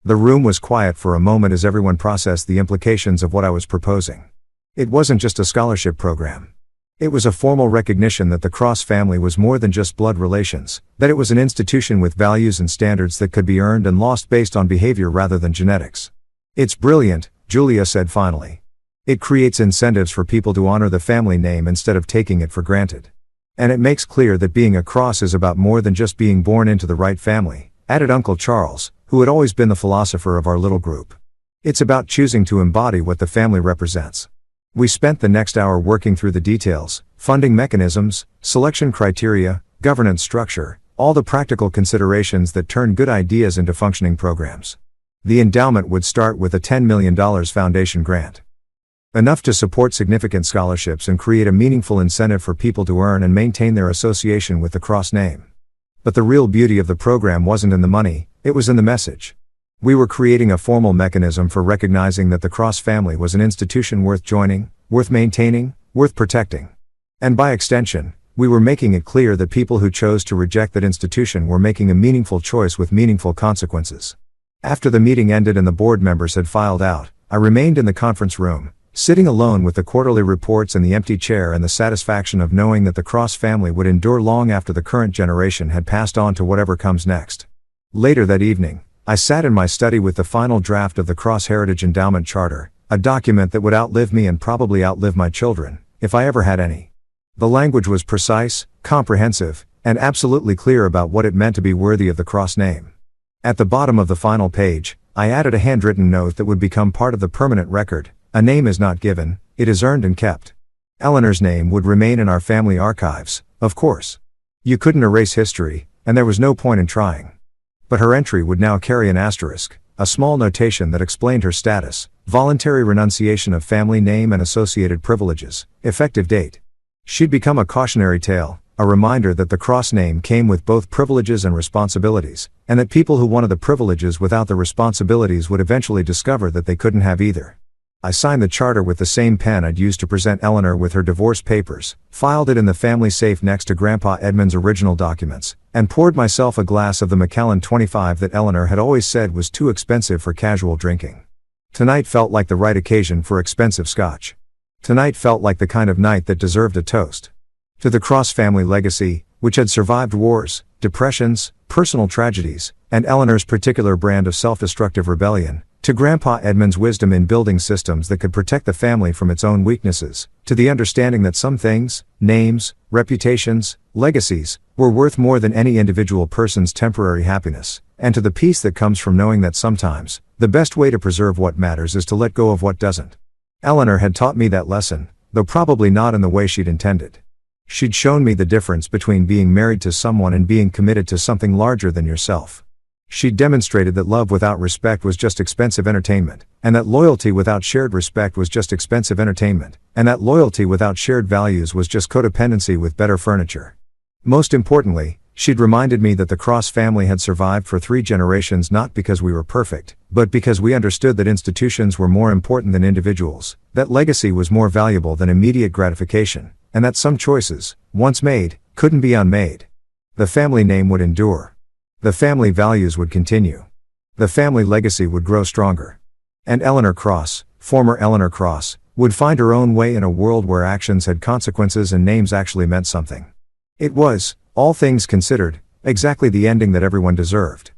The room was quiet for a moment as everyone processed the implications of what I was proposing. It wasn't just a scholarship program. It was a formal recognition that the Cross family was more than just blood relations, that it was an institution with values and standards that could be earned and lost based on behavior rather than genetics. It's brilliant, Julia said finally. It creates incentives for people to honor the family name instead of taking it for granted. And it makes clear that being a Cross is about more than just being born into the right family, added Uncle Charles, who had always been the philosopher of our little group. It's about choosing to embody what the family represents. We spent the next hour working through the details, funding mechanisms, selection criteria, governance structure, all the practical considerations that turn good ideas into functioning programs. The endowment would start with a $10 million foundation grant. Enough to support significant scholarships and create a meaningful incentive for people to earn and maintain their association with the Cross name. But the real beauty of the program wasn't in the money, it was in the message. We were creating a formal mechanism for recognizing that the Cross family was an institution worth joining, worth maintaining, worth protecting. And by extension, we were making it clear that people who chose to reject that institution were making a meaningful choice with meaningful consequences. After the meeting ended and the board members had filed out, I remained in the conference room, sitting alone with the quarterly reports and the empty chair and the satisfaction of knowing that the Cross family would endure long after the current generation had passed on to whatever comes next. Later that evening, I sat in my study with the final draft of the Cross Heritage Endowment Charter, a document that would outlive me and probably outlive my children, if I ever had any. The language was precise, comprehensive, and absolutely clear about what it meant to be worthy of the Cross name. At the bottom of the final page, I added a handwritten note that would become part of the permanent record: a name is not given, it is earned and kept. Eleanor's name would remain in our family archives, of course. You couldn't erase history, and there was no point in trying. But her entry would now carry an asterisk, a small notation that explained her status: voluntary renunciation of family name and associated privileges, effective date. She'd become a cautionary tale, a reminder that the Cross name came with both privileges and responsibilities, and that people who wanted the privileges without the responsibilities would eventually discover that they couldn't have either. I signed the charter with the same pen I'd used to present Eleanor with her divorce papers, filed it in the family safe next to Grandpa Edmund's original documents, and poured myself a glass of the Macallan 25 that Eleanor had always said was too expensive for casual drinking. Tonight felt like the right occasion for expensive scotch. Tonight felt like the kind of night that deserved a toast. To the Cross family legacy, which had survived wars, depressions, personal tragedies, and Eleanor's particular brand of self-destructive rebellion, to Grandpa Edmund's wisdom in building systems that could protect the family from its own weaknesses, to the understanding that some things, names, reputations, legacies, were worth more than any individual person's temporary happiness, and to the peace that comes from knowing that sometimes, the best way to preserve what matters is to let go of what doesn't. Eleanor had taught me that lesson, though probably not in the way she'd intended. She'd shown me the difference between being married to someone and being committed to something larger than yourself. She'd demonstrated that love without respect was just expensive entertainment, and that loyalty without shared respect was just expensive entertainment, and that loyalty without shared values was just codependency with better furniture. Most importantly, she'd reminded me that the Cross family had survived for 3 generations not because we were perfect, but because we understood that institutions were more important than individuals, that legacy was more valuable than immediate gratification, and that some choices, once made, couldn't be unmade. The family name would endure. The family values would continue. The family legacy would grow stronger. And Eleanor Cross, former Eleanor Cross, would find her own way in a world where actions had consequences and names actually meant something. It was, all things considered, exactly the ending that everyone deserved.